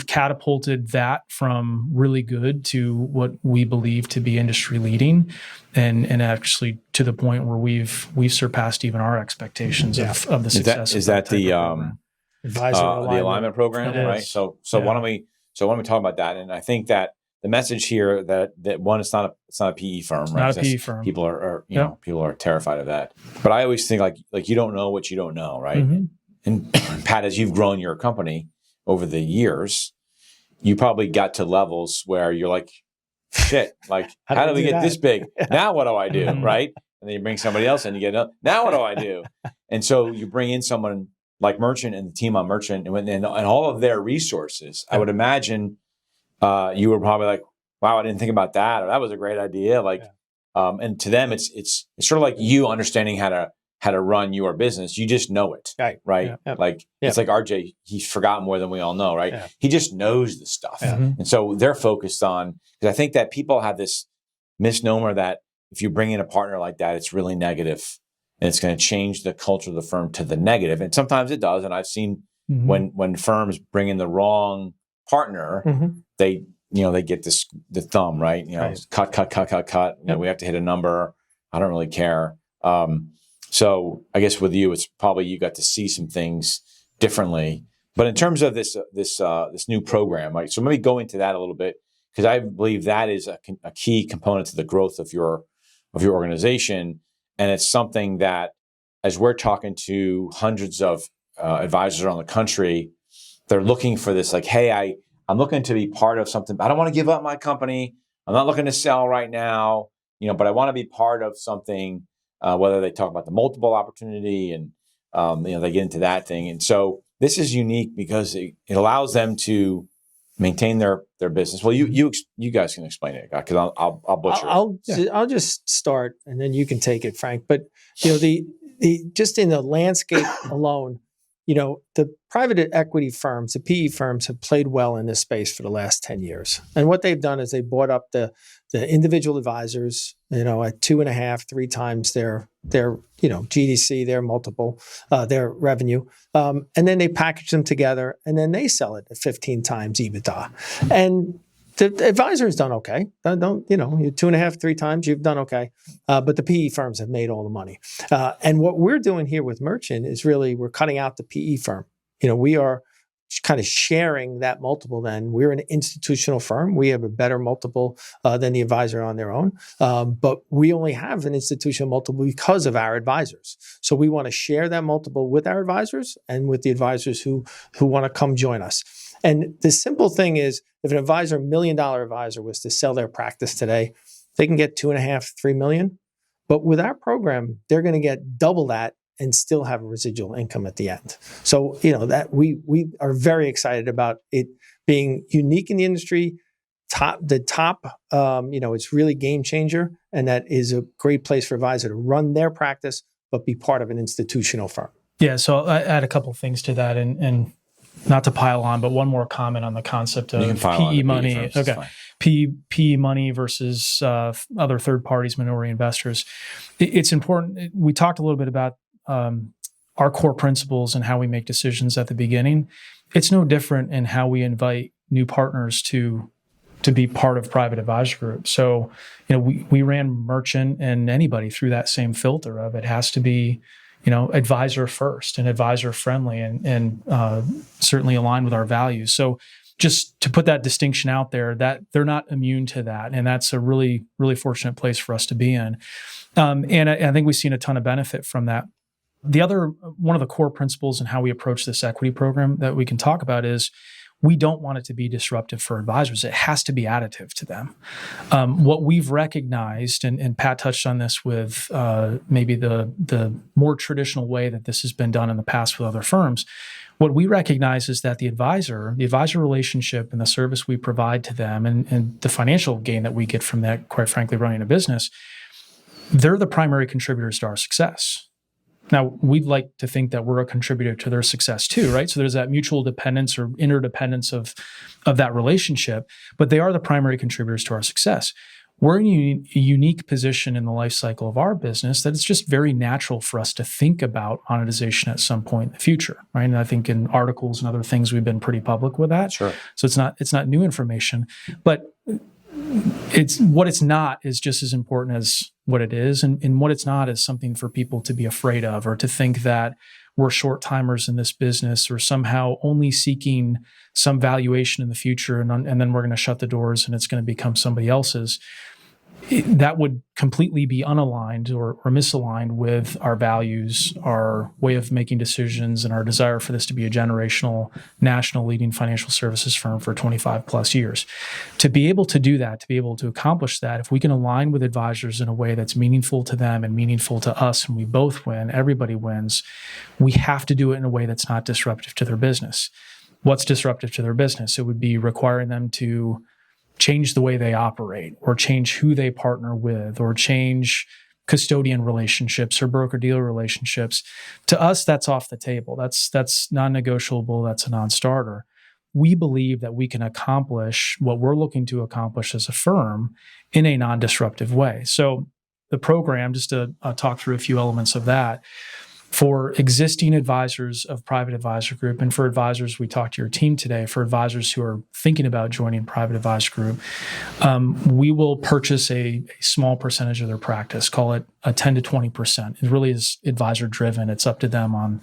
catapulted that from really good to what we believe to be industry leading, and actually to the point where we've surpassed even our expectations of the success. Is that the advisor alignment program, right? So why don't we talk about that? And I think that the message here that one, it's not a PE firm, right? Not a PE firm. People are people are terrified of that. But I always think like you don't know what you don't know, right? Mm-hmm. And Pat, as you've grown your company over the years, you probably got to levels where you're like, shit, like, how do we get this big? Now what do I do, right? And then you bring somebody else in, you get, now what do I do? And so you bring in someone like Merchant and the team on Merchant and all of their resources. I would imagine you were probably like, wow, I didn't think about that. Or that was a great idea. Like, and to them, it's sort of like you understanding how to run your business. You just know it, right? Yeah. Like it's like RJ, he's forgotten more than we all know, right? Yeah. He just knows the stuff. Yeah. And so they're focused on, because I think that people have this misnomer that if you bring in a partner like that, it's really negative and it's going to change the culture of the firm to the negative. And sometimes it does. And I've seen when firms bring in the wrong partner, they get the thumb, right? Cut. You know, we have to hit a number. I don't really care. So I guess with you, it's probably you got to see some things differently. But in terms of this new program, right? So maybe go into that a little bit, because I believe that is a key component to the growth of your organization, and it's something that, as we're talking to hundreds of advisors around the country, they're looking for this. Like, hey, I'm looking to be part of something. I don't want to give up my company. I'm not looking to sell right now, but I want to be part of something. Whether they talk about the multiple opportunity and, they get into that thing. And so this is unique because it allows them to maintain their business. Well, you guys can explain it, because I'll butcher it. I'll just start and then you can take it, Frank. But, the just in the landscape alone, the private equity firms, the PE firms have played well in this space for the last 10 years. And what they've done is they bought up the individual advisors, at 2.5, 3 times their GDC, their multiple, their revenue. And then they package them together and then they sell it at 15 times EBITDA. And the advisor's done okay. You're 2.5, 3 times, you've done okay. But the PE firms have made all the money. And what we're doing here with Merchant is really, we're cutting out the PE firm. We are kind of sharing that multiple then. We're an institutional firm. We have a better multiple than the advisor on their own. But we only have an institutional multiple because of our advisors. So we want to share that multiple with our advisors and with the advisors who want to come join us. And the simple thing is, if an advisor, $1 million advisor, was to sell their practice today, they can get 2.5, 3 million. But with our program, they're going to get double that and still have a residual income at the end. So, that we are very excited about it being unique in the industry. It's really game changer, and that is a great place for advisor to run their practice, but be part of an institutional firm. Yeah. So I add a couple of things to that, and not to pile on, but one more comment on the concept of PE money. PE money versus other third parties, minority investors. It's important. We talked a little bit about our core principles and how we make decisions at the beginning. It's no different in how we invite new partners to to be part of Private Advisor Group. So, we ran merchant and anybody through that same filter of it has to be, advisor first and advisor friendly and certainly aligned with our values. So just to put that distinction out there, that they're not immune to that. And that's a really, really fortunate place for us to be in. And I think we've seen a ton of benefit from that. One of the core principles in how we approach this equity program that we can talk about is we don't want it to be disruptive for advisors. It has to be additive to them. What we've recognized, and Pat touched on this with maybe the more traditional way that this has been done in the past with other firms, what we recognize is that the advisor relationship and the service we provide to them and the financial gain that we get from that, quite frankly, running a business, they're the primary contributors to our success. Now, we'd like to think that we're a contributor to their success too, right? So there's that mutual dependence or interdependence of that relationship, but they are the primary contributors to our success. We're in a unique position in the life cycle of our business that it's just very natural for us to think about monetization at some point in the future, right? And I think in articles and other things, we've been pretty public with that. Sure. So it's not new information, but it's not is just as important as what it is. And what it's not is something for people to be afraid of or to think that we're short timers in this business or somehow only seeking some valuation in the future and then we're going to shut the doors and it's going to become somebody else's. That would completely be unaligned or misaligned with our values, our way of making decisions, and our desire for this to be a generational, national leading financial services firm for 25 plus years. To be able to do that, to be able to accomplish that, if we can align with advisors in a way that's meaningful to them and meaningful to us, and we both win, everybody wins, we have to do it in a way that's not disruptive to their business. What's disruptive to their business? It would be requiring them to change the way they operate or change who they partner with or change custodian relationships or broker-dealer relationships. To us, that's off the table. That's non-negotiable. That's a non-starter. We believe that we can accomplish what we're looking to accomplish as a firm in a non-disruptive way. So the program, just to talk through a few elements of that, for existing advisors of Private Advisor Group, and for advisors, we talked to your team today, for advisors who are thinking about joining Private Advisor Group, we will purchase a small percentage of their practice, call it a 10 to 20%. It really is advisor driven. It's up to them on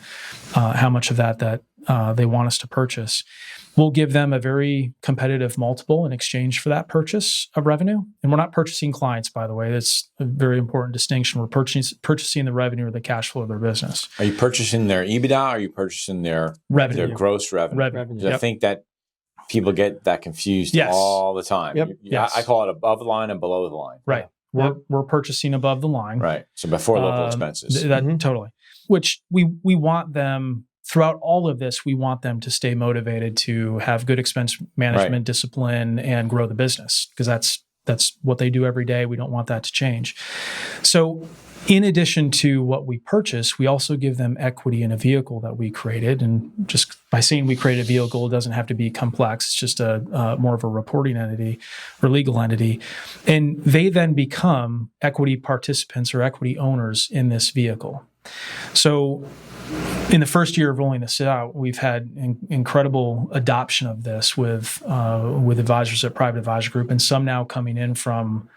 how much of that they want us to purchase. We'll give them a very competitive multiple in exchange for that purchase of revenue. And we're not purchasing clients, by the way. That's a very important distinction. We're purchasing the revenue or the cash flow of their business. Are you purchasing their EBITDA? Or are you purchasing their revenue? Their gross revenue? Yep. I think that people get that confused all the time. Yep. Yes. I call it above the line and below the line. Right. Yeah. We're purchasing above the line. Right. So before local expenses. Totally. Which we want them, throughout all of this, we want them to stay motivated to have good expense management discipline and grow the business because that's what they do every day. We don't want that to change. So in addition to what we purchase, we also give them equity in a vehicle that we created. And just by saying we created a vehicle, it doesn't have to be complex. It's just a more of a reporting entity or legal entity. And they then become equity participants or equity owners in this vehicle. So in the first year of rolling this out, we've had incredible adoption of this with advisors at Private Advisor Group, and some now coming in from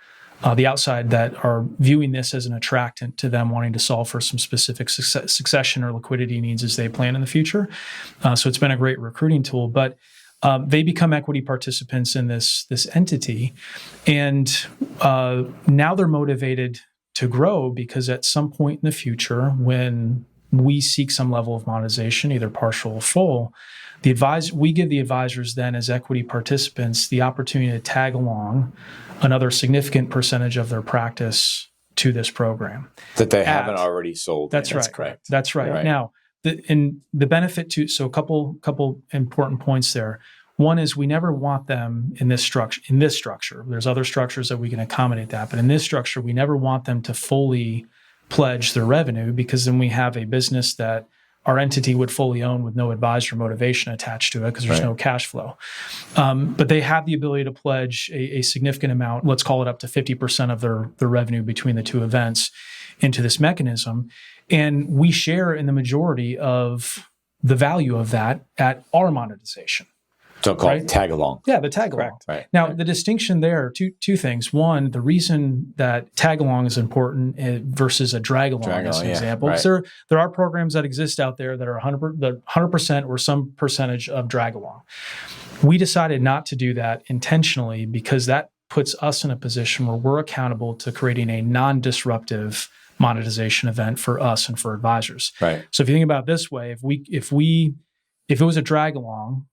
the outside that are viewing this as an attractant to them wanting to solve for some specific succession or liquidity needs as they plan in the future. So it's been a great recruiting tool, but they become equity participants in this entity, and now they're motivated to grow because at some point in the future, when we seek some level of monetization, either partial or full, we give the advisors then as equity participants the opportunity to tag along another significant percentage of their practice to this program. That they haven't already sold. That's right. Correct. That's right. Right. Now, the benefit to, so a couple important points there. One is we never want them in this structure. There's other structures that we can accommodate that, but in this structure, we never want them to fully pledge their revenue because then we have a business that our entity would fully own with no advisor motivation attached to it because there's no cash flow. But they have the ability to pledge a significant amount, let's call it up to 50% of their revenue between the two events into this mechanism. And we share in the majority of the value of that at our monetization. So-called tag along. Yeah, the tag along. Right. Now, the distinction there, two things. One, the reason that tag along is important versus a drag along as an example. Right. Because there are programs that exist out there that are 100% or some percentage of drag along. We decided not to do that intentionally because that puts us in a position where we're accountable to creating a non-disruptive monetization event for us and for advisors. Right. So if you think about it this way, if it was a drag along,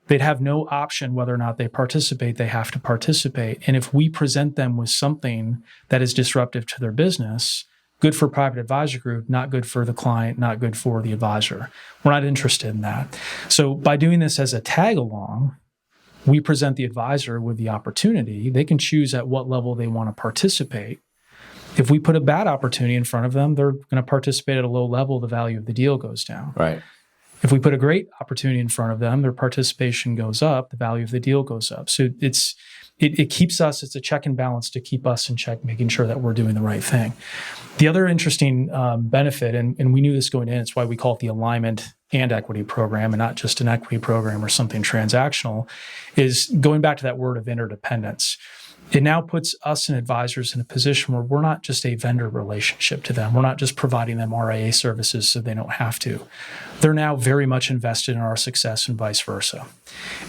they'd have no option whether or not they participate. They have to participate. And if we present them with something that is disruptive to their business, good for private advisor group, not good for the client, not good for the advisor. We're not interested in that. So by doing this as a tag along, we present the advisor with the opportunity. They can choose at what level they want to participate. If we put a bad opportunity in front of them, they're going to participate at a low level. The value of the deal goes down. Right. If we put a great opportunity in front of them, their participation goes up, the value of the deal goes up. So it keeps us, it's a check and balance to keep us in check, making sure that we're doing the right thing. The other interesting benefit, and we knew this going in, it's why we call it the alignment and equity program and not just an equity program or something transactional, is going back to that word of interdependence. It now puts us and advisors in a position where we're not just a vendor relationship to them. We're not just providing them RIA services so they don't have to. They're now very much invested in our success and vice versa.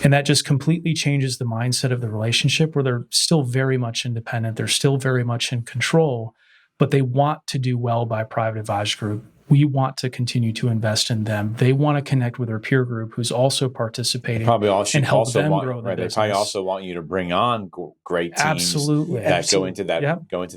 And that just completely changes the mindset of the relationship where they're still very much independent. They're still very much in control, but they want to do well by Private Advisor Group. We want to continue to invest in them. They want to connect with their peer group who's also participating and help them grow their business. They probably also want you to bring on great teams that go into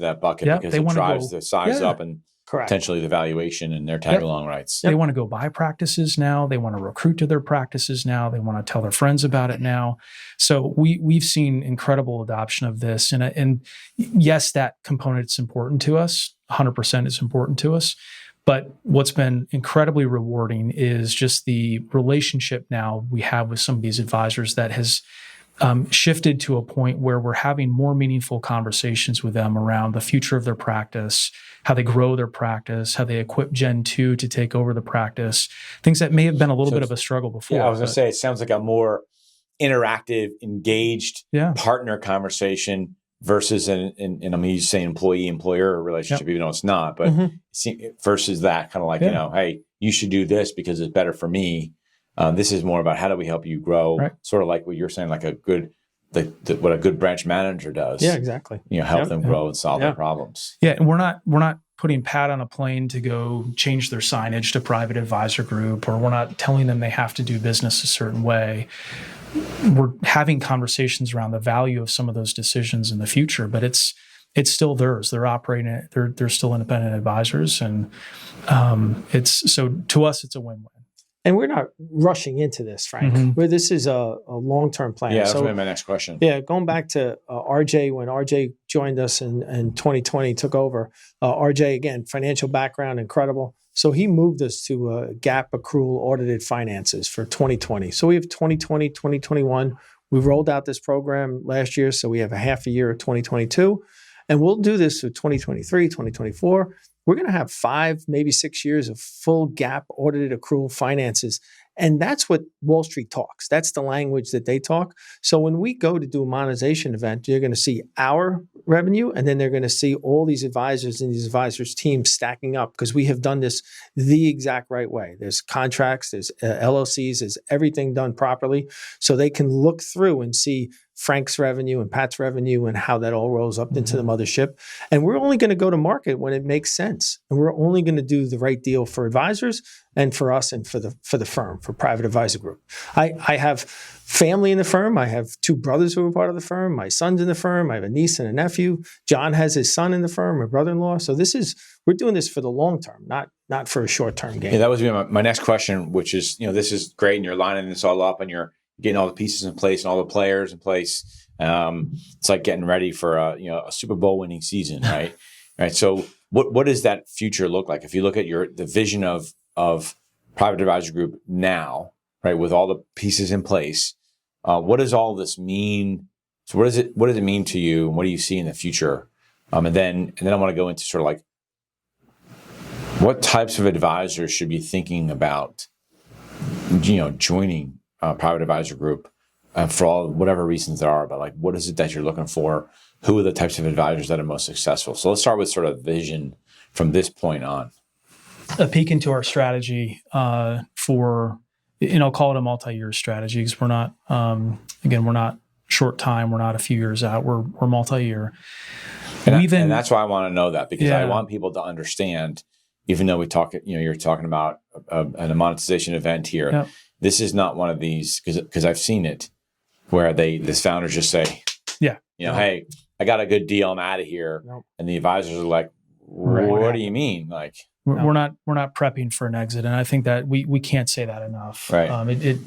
that bucket because it drives the size up and potentially the valuation and their tag along rights. They want to go buy practices now. They want to recruit to their practices now. They want to tell their friends about it now. So we've seen incredible adoption of this. And yes, that component is important to us. 100% is important to us. But what's been incredibly rewarding is just the relationship now we have with some of these advisors that has shifted to a point where we're having more meaningful conversations with them around the future of their practice, how they grow their practice, how they equip Gen 2 to take over the practice, things that may have been a little bit of a struggle before. Yeah, I was going to say, it sounds like a more interactive, engaged partner conversation versus and I'm used to saying employee-employer relationship, even though it's not, but versus that kind of like, hey, you should do this because it's better for me. This is more about how do we help you grow, sort of like what you're saying, like what a good branch manager does. Yeah, exactly. Help them grow and solve their problems. Yeah, and we're not putting Pat on a plane to go change their signage to Private Advisor Group, or we're not telling them they have to do business a certain way. We're having conversations around the value of some of those decisions in the future, but it's still theirs. They're operating it. They're still independent advisors, and so to us, it's a win-win. And we're not rushing into this, Frank. Where this is a long-term plan. Yeah, that's my next question. Yeah, going back to RJ, when RJ joined us in 2020, took over. RJ, again, financial background, incredible. So he moved us to GAAP accrual audited finances for 2020. So we have 2020, 2021. We rolled out this program last year, so we have a half a year of 2022. And we'll do this for 2023, 2024. We're going to have 5, maybe 6 years of full GAAP audited accrual finances. And that's what Wall Street talks. That's the language that they talk. So when we go to do a monetization event, you're going to see our revenue, and then they're going to see all these advisors and these advisors' teams stacking up because we have done this the exact right way. There's contracts, there's LLCs, there's everything done properly. So they can look through and see Frank's revenue and Pat's revenue and how that all rolls up into the mothership. And we're only going to go to market when it makes sense. And we're only going to do the right deal for advisors and for us and for the firm, for Private Advisor Group. I have family in the firm. I have 2 brothers who are part of the firm. My son's in the firm. I have a niece and a nephew. John has his son in the firm, my brother-in-law. So we're doing this for the long term, not for a short-term gain. Yeah, that was my next question, which is, this is great and you're lining this all up and you're getting all the pieces in place and all the players in place. It's like getting ready for a Super Bowl winning season, right? Right. So what does that future look like? If you look at the vision of Private Advisor Group now, right, with all the pieces in place, what does all this mean? So what does it mean to you? And what do you see in the future? And then I want to go into sort of like what types of advisors should be thinking about, joining Private Advisor Group for all whatever reasons there are, but like, what is it that you're looking for? Who are the types of advisors that are most successful? So let's start with sort of vision from this point on. A peek into our strategy for, and I'll call it a multi-year strategy because we're not, we're not short time. We're not a few years out. We're multi-year. And that's why I want to know that, because I want people to understand, even though we talk, you're talking about a monetization event here. Yep. This is not one of these, because I've seen it where this founders just say, hey, I got a good deal, I'm out of here. Nope. And the advisors are like, what do you mean? Like, we're not prepping for an exit, and I think that we can't say that enough. Right.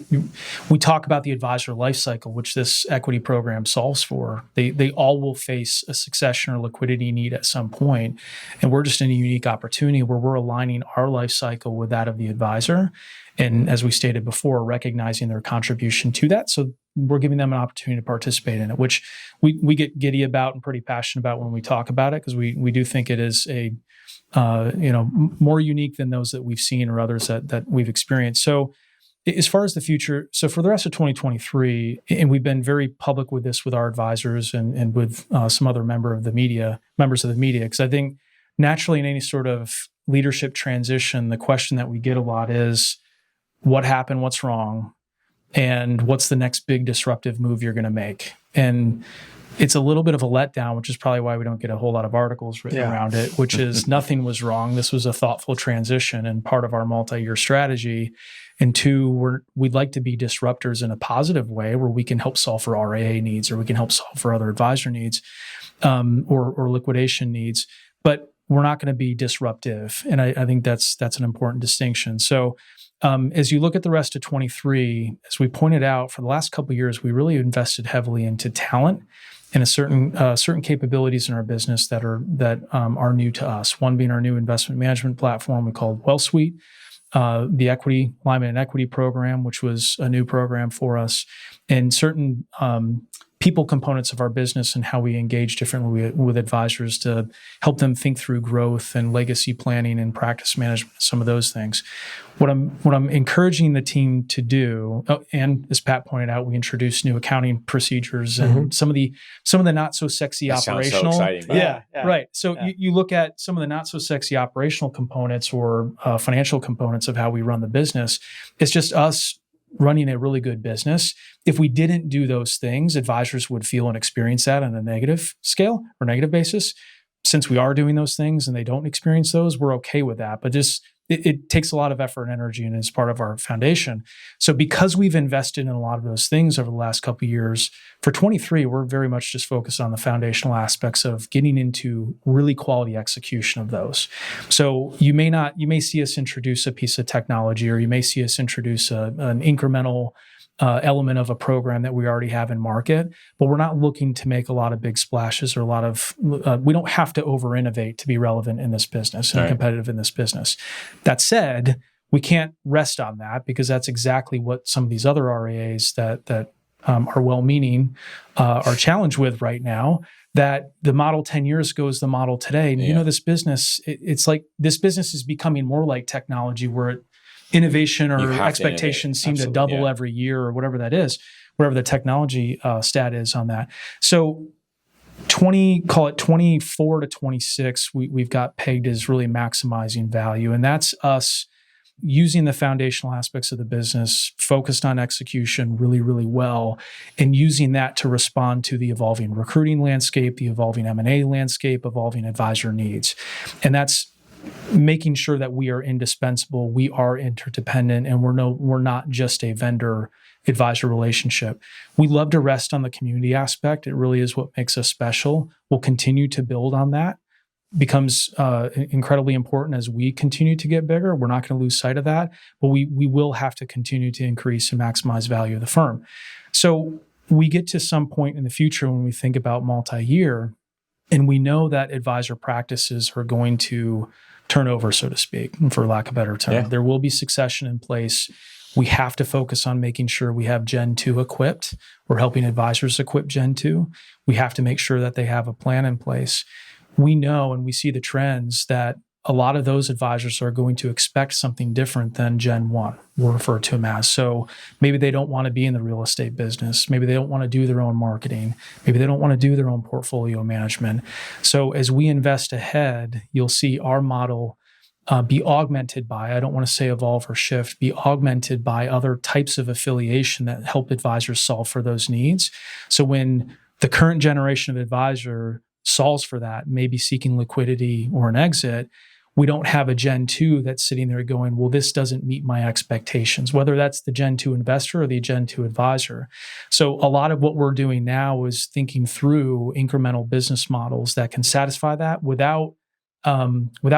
We talk about the advisor life cycle, which this equity program solves for. They all will face a succession or liquidity need at some point, and we're just in a unique opportunity where we're aligning our life cycle with that of the advisor, and as we stated before, recognizing their contribution to that. So we're giving them an opportunity to participate in it, which we get giddy about and pretty passionate about when we talk about it, because we do think it is a more unique than those that we've seen or others that we've experienced. So as far as the future, so for the rest of 2023, and we've been very public with this with our advisors and with some other members of the media, because I think naturally in any sort of leadership transition, the question that we get a lot is, what happened, what's wrong, and what's the next big disruptive move you're going to make? And it's a little bit of a letdown, which is probably why we don't get a whole lot of articles written around it, which is nothing was wrong. This was a thoughtful transition and part of our multi-year strategy. And two, we'd like to be disruptors in a positive way where we can help solve for RIA needs, or we can help solve for other advisor needs, or liquidation needs. But we're not going to be disruptive. And I think that's an important distinction. So as you look at the rest of 23, as we pointed out, for the last couple of years, we really invested heavily into talent and certain capabilities in our business that are new to us. One being our new investment management platform we called WellSuite, the equity alignment and equity program, which was a new program for us, and certain people components of our business and how we engage differently with advisors to help them think through growth and legacy planning and practice management, some of those things. What I'm encouraging the team to do, and as Pat pointed out, we introduced new accounting procedures and some of the not so sexy that operational. Sounds so exciting. Yeah, right. So you look at some of the not so sexy operational components or financial components of how we run the business. It's just us running a really good business. If we didn't do those things, advisors would feel and experience that on a negative scale or negative basis. Since we are doing those things and they don't experience those, we're okay with that. But just it takes a lot of effort and energy, and is part of our foundation. So because we've invested in a lot of those things over the last couple of years, for 23, we're very much just focused on the foundational aspects of getting into really quality execution of those. So you may see us introduce a piece of technology, or you may see us introduce an incremental element of a program that we already have in market, but we're not looking to make a lot of big splashes or we don't have to over innovate to be relevant in this business and competitive in this business. That said, we can't rest on that, because that's exactly what some of these other RIAs that are well-meaning are challenged with right now. That the model 10 years ago is the model today. And this business, it's like this business is becoming more like technology, where innovation or expectations seem to double every year, or whatever that is, whatever the technology stat is on that. So call it 24 to 26, we've got pegged as really maximizing value. And that's us using the foundational aspects of the business, focused on execution really, really well, and using that to respond to the evolving recruiting landscape, the evolving M&A landscape, evolving advisor needs. And that's making sure that we are indispensable, we are interdependent, and we're not just a vendor-advisor relationship. We love to rest on the community aspect. It really is what makes us special. We'll continue to build on that. Becomes incredibly important as we continue to get bigger. We're not going to lose sight of that, but we will have to continue to increase and maximize value of the firm. So we get to some point in the future when we think about multi-year, and we know that advisor practices are going to turn over, so to speak, for lack of a better term. Yeah. There will be succession in place. We have to focus on making sure we have Gen 2 equipped. We're helping advisors equip Gen 2. We have to make sure that they have a plan in place. We know and we see the trends that a lot of those advisors are going to expect something different than Gen 1, we'll refer to them as. So maybe they don't want to be in the real estate business. Maybe they don't want to do their own marketing. Maybe they don't want to do their own portfolio management. So as we invest ahead, you'll see our model be augmented by, I don't want to say evolve or shift, be augmented by other types of affiliation that help advisors solve for those needs. So when the current generation of advisor solves for that, maybe seeking liquidity or an exit, we don't have a Gen 2 that's sitting there going, well, this doesn't meet my expectations, whether that's the Gen 2 investor or the Gen 2 advisor. So a lot of what we're doing now is thinking through incremental business models that can satisfy that without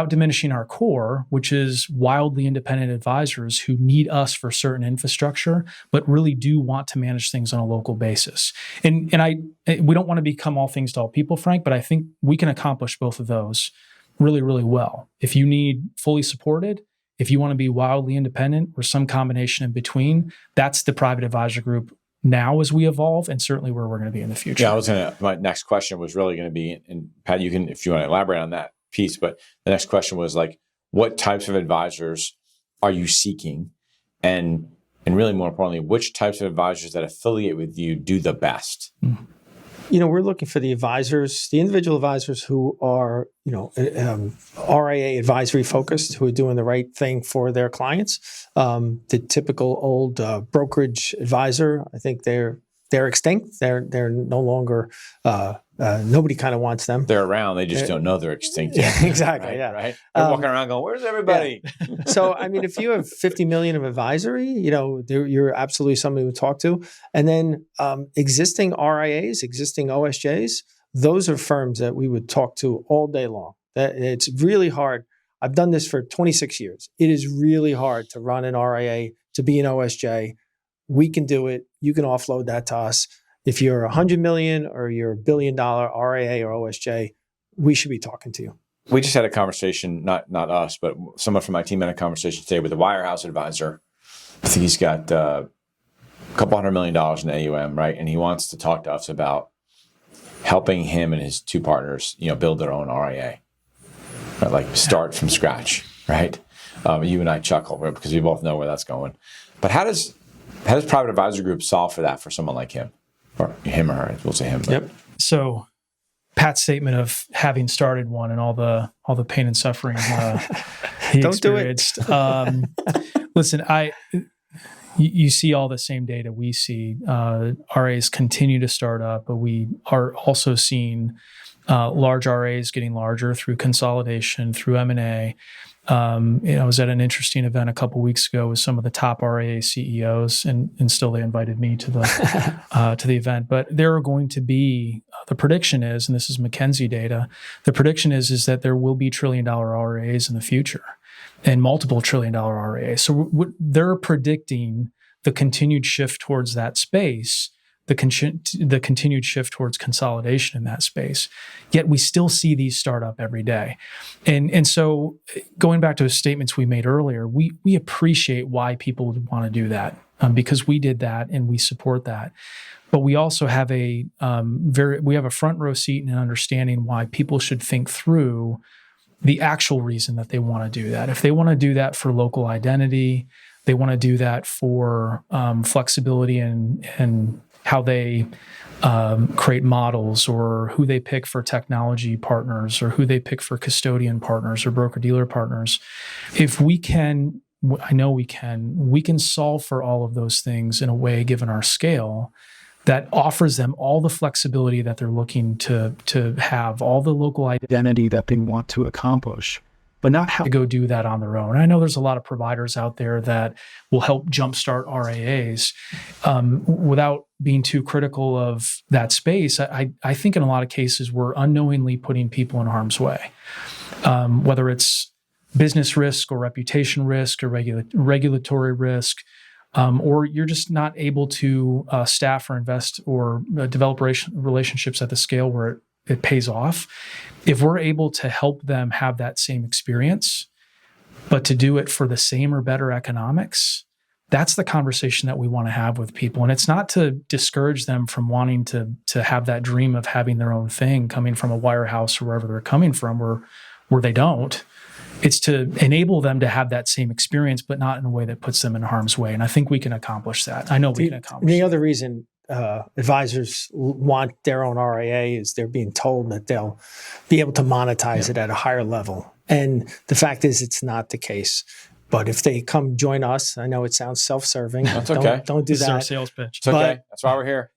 diminishing our core, which is wildly independent advisors who need us for certain infrastructure, but really do want to manage things on a local basis. And we don't want to become all things to all people, Frank, but I think we can accomplish both of those really, really well. If you need fully supported, if you want to be wildly independent or some combination in between, that's the private advisor group now as we evolve, and certainly where we're going to be in the future. Yeah, my next question was really going to be, and Pat, you can, if you want to elaborate on that piece, but the next question was like, what types of advisors are you seeking? And really more importantly, which types of advisors that affiliate with you do the best? Mm-hmm. We're looking for the advisors, the individual advisors who are, RIA advisory focused, who are doing the right thing for their clients. The typical old brokerage advisor, I think they're extinct. They're no longer. Nobody kind of wants them. They're around. They just don't know they're extinct yet. Exactly. Right, yeah. Right. They're walking around going, "Where's everybody?" Yeah. So, if you have 50 million of advisory, you're absolutely somebody to talk to. And then existing RIAs, existing OSJs, those are firms that we would talk to all day long. It's really hard. I've done this for 26 years. It is really hard to run an RIA, to be an OSJ. We can do it. You can offload that to us. If you're 100 million or you're $1 billion RIA or OSJ, we should be talking to you. We just had a conversation, not us, but someone from my team had a conversation today with a wirehouse advisor. I think he's got a couple $100 million in AUM, right? And he wants to talk to us about helping him and his two partners, build their own RIA, right? Like start from scratch, right? You and I chuckle because we both know where that's going. But how does private advisor group solve for that for someone like him? Or him or her, we'll say him. Yep. So Pat's statement of having started one and all the pain and suffering he Don't experienced. Listen, you see all the same data we see. RAs continue to start up, but we are also seeing large RAs getting larger through consolidation, through M&A. I was at an interesting event a couple of weeks ago with some of the top RIA CEOs, and still they invited me to the event. But there are going to be, the prediction is, and this is McKinsey data, the prediction is that there will be $1 trillion RIAs in the future, and multiple $1 trillion RIAs. So they're predicting the continued shift towards that space, the continued shift towards consolidation in that space. Yet we still see these start up every day. And so going back to the statements we made earlier, we appreciate why people would want to do that, because we did that and we support that. But we also have we have a front row seat in understanding why people should think through the actual reason that they want to do that. If they want to do that for local identity, they want to do that for flexibility and how they create models, or who they pick for technology partners, or who they pick for custodian partners or broker-dealer partners. If we can, I know we can solve for all of those things in a way, given our scale, that offers them all the flexibility that they're looking to have, all the local identity that they want to accomplish, but not have to go do that on their own. I know there's a lot of providers out there that will help jumpstart RIAs without being too critical of that space. I think in a lot of cases, we're unknowingly putting people in harm's way, whether it's business risk or reputation risk or regulatory risk, or you're just not able to staff or invest or develop relationships at the scale where it pays off. If we're able to help them have that same experience, but to do it for the same or better economics, that's the conversation that we want to have with people. And it's not to discourage them from wanting to have that dream of having their own thing coming from a wirehouse or wherever they're coming from, where they don't. it's to enable them to have that same experience, but not in a way that puts them in harm's way. And I think we can accomplish that. I know we can accomplish the that. other reason advisors want their own RIA is they're being told that they'll be able to monetize it at a higher level. And the fact is, it's not the case. But if they come join us, I know it sounds self-serving. That's okay. Don't do This is our that. sales pitch. It's okay. That's why we're here.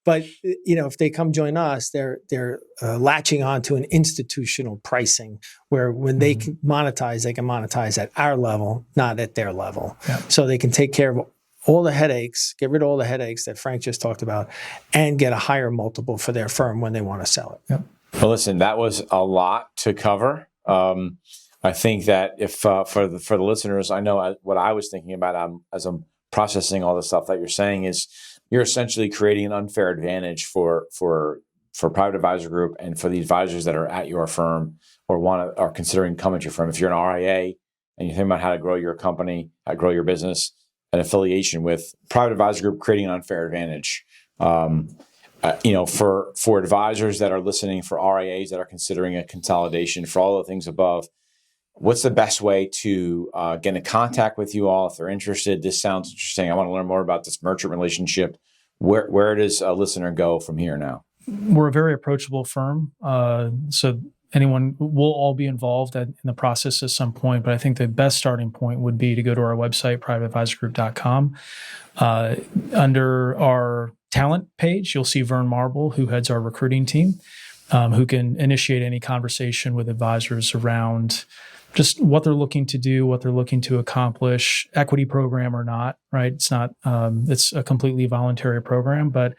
But if they come join us, they're latching on to an institutional pricing where when they can monetize at our level, not at their level. Yeah. So they can take care of all the headaches, get rid of all the headaches that Frank just talked about, and get a higher multiple for their firm when they want to sell it. Yep. Well, listen, that was a lot to cover. I think that if for the listeners, I know what I was thinking about as I'm processing all the stuff that you're saying is you're essentially creating an unfair advantage for Private Advisor Group and for the advisors that are at your firm or are considering coming to your firm. If you're an RIA and you're thinking about how to grow your company, how to grow your business, an affiliation with Private Advisor Group, creating an unfair advantage. For advisors that are listening, for RIAs that are considering a consolidation, for all the things above, what's the best way to get in contact with you all if they're interested? This sounds interesting. I want to learn more about this merchant relationship. Where does a listener go from here now? We're a very approachable firm. So anyone will all be involved in the process at some point. But I think the best starting point would be to go to our website, privateadvisorgroup.com. Under our talent page, you'll see Vern Marble, who heads our recruiting team, who can initiate any conversation with advisors around just what they're looking to do, what they're looking to accomplish, equity program or not, right? It's not, it's a completely voluntary program, but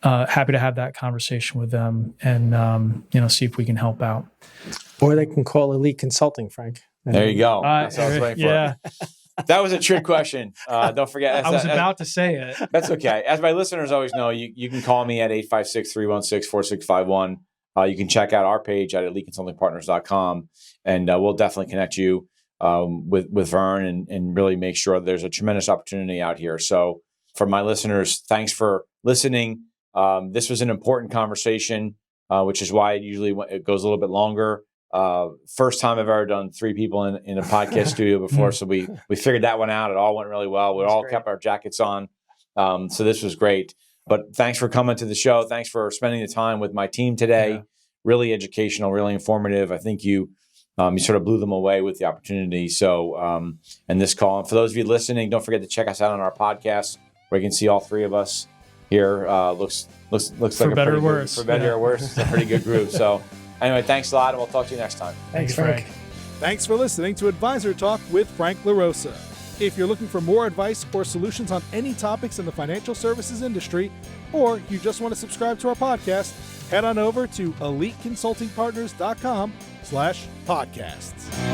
happy to have that conversation with them and, see if we can help out. Or they can call Elite Consulting, Frank. There you go. That's what I was waiting for. Yeah. That was a trick question. Don't forget. I was about to say it. That's okay. As my listeners always know, you can call me at 856-316-4651. You can check out our page at eliteconsultingpartners.com, and we'll definitely connect you with Vern and really make sure there's a tremendous opportunity out here. So for my listeners, thanks for listening. This was an important conversation, which is why it goes a little bit longer. First time I've ever done 3 people in a podcast studio before. So we figured that one out. It all went really well. We all kept our jackets on. So this was great. But thanks for coming to the show. Thanks for spending the time with my team today. Yeah. Really educational, really informative. I think you sort of blew them away with the opportunity. So, and this call. And for those of you listening, don't forget to check us out on our podcast where you can see all 3 of us here. Looks like better or worse. For better or worse, it's a pretty good group. So anyway, thanks a lot, and we'll talk to you next time. Thanks, Frank. Thanks for listening to Advisor Talk with Frank LaRosa. If you're looking for more advice or solutions on any topics in the financial services industry, or you just want to subscribe to our podcast, head on over to eliteconsultingpartners.com/podcasts.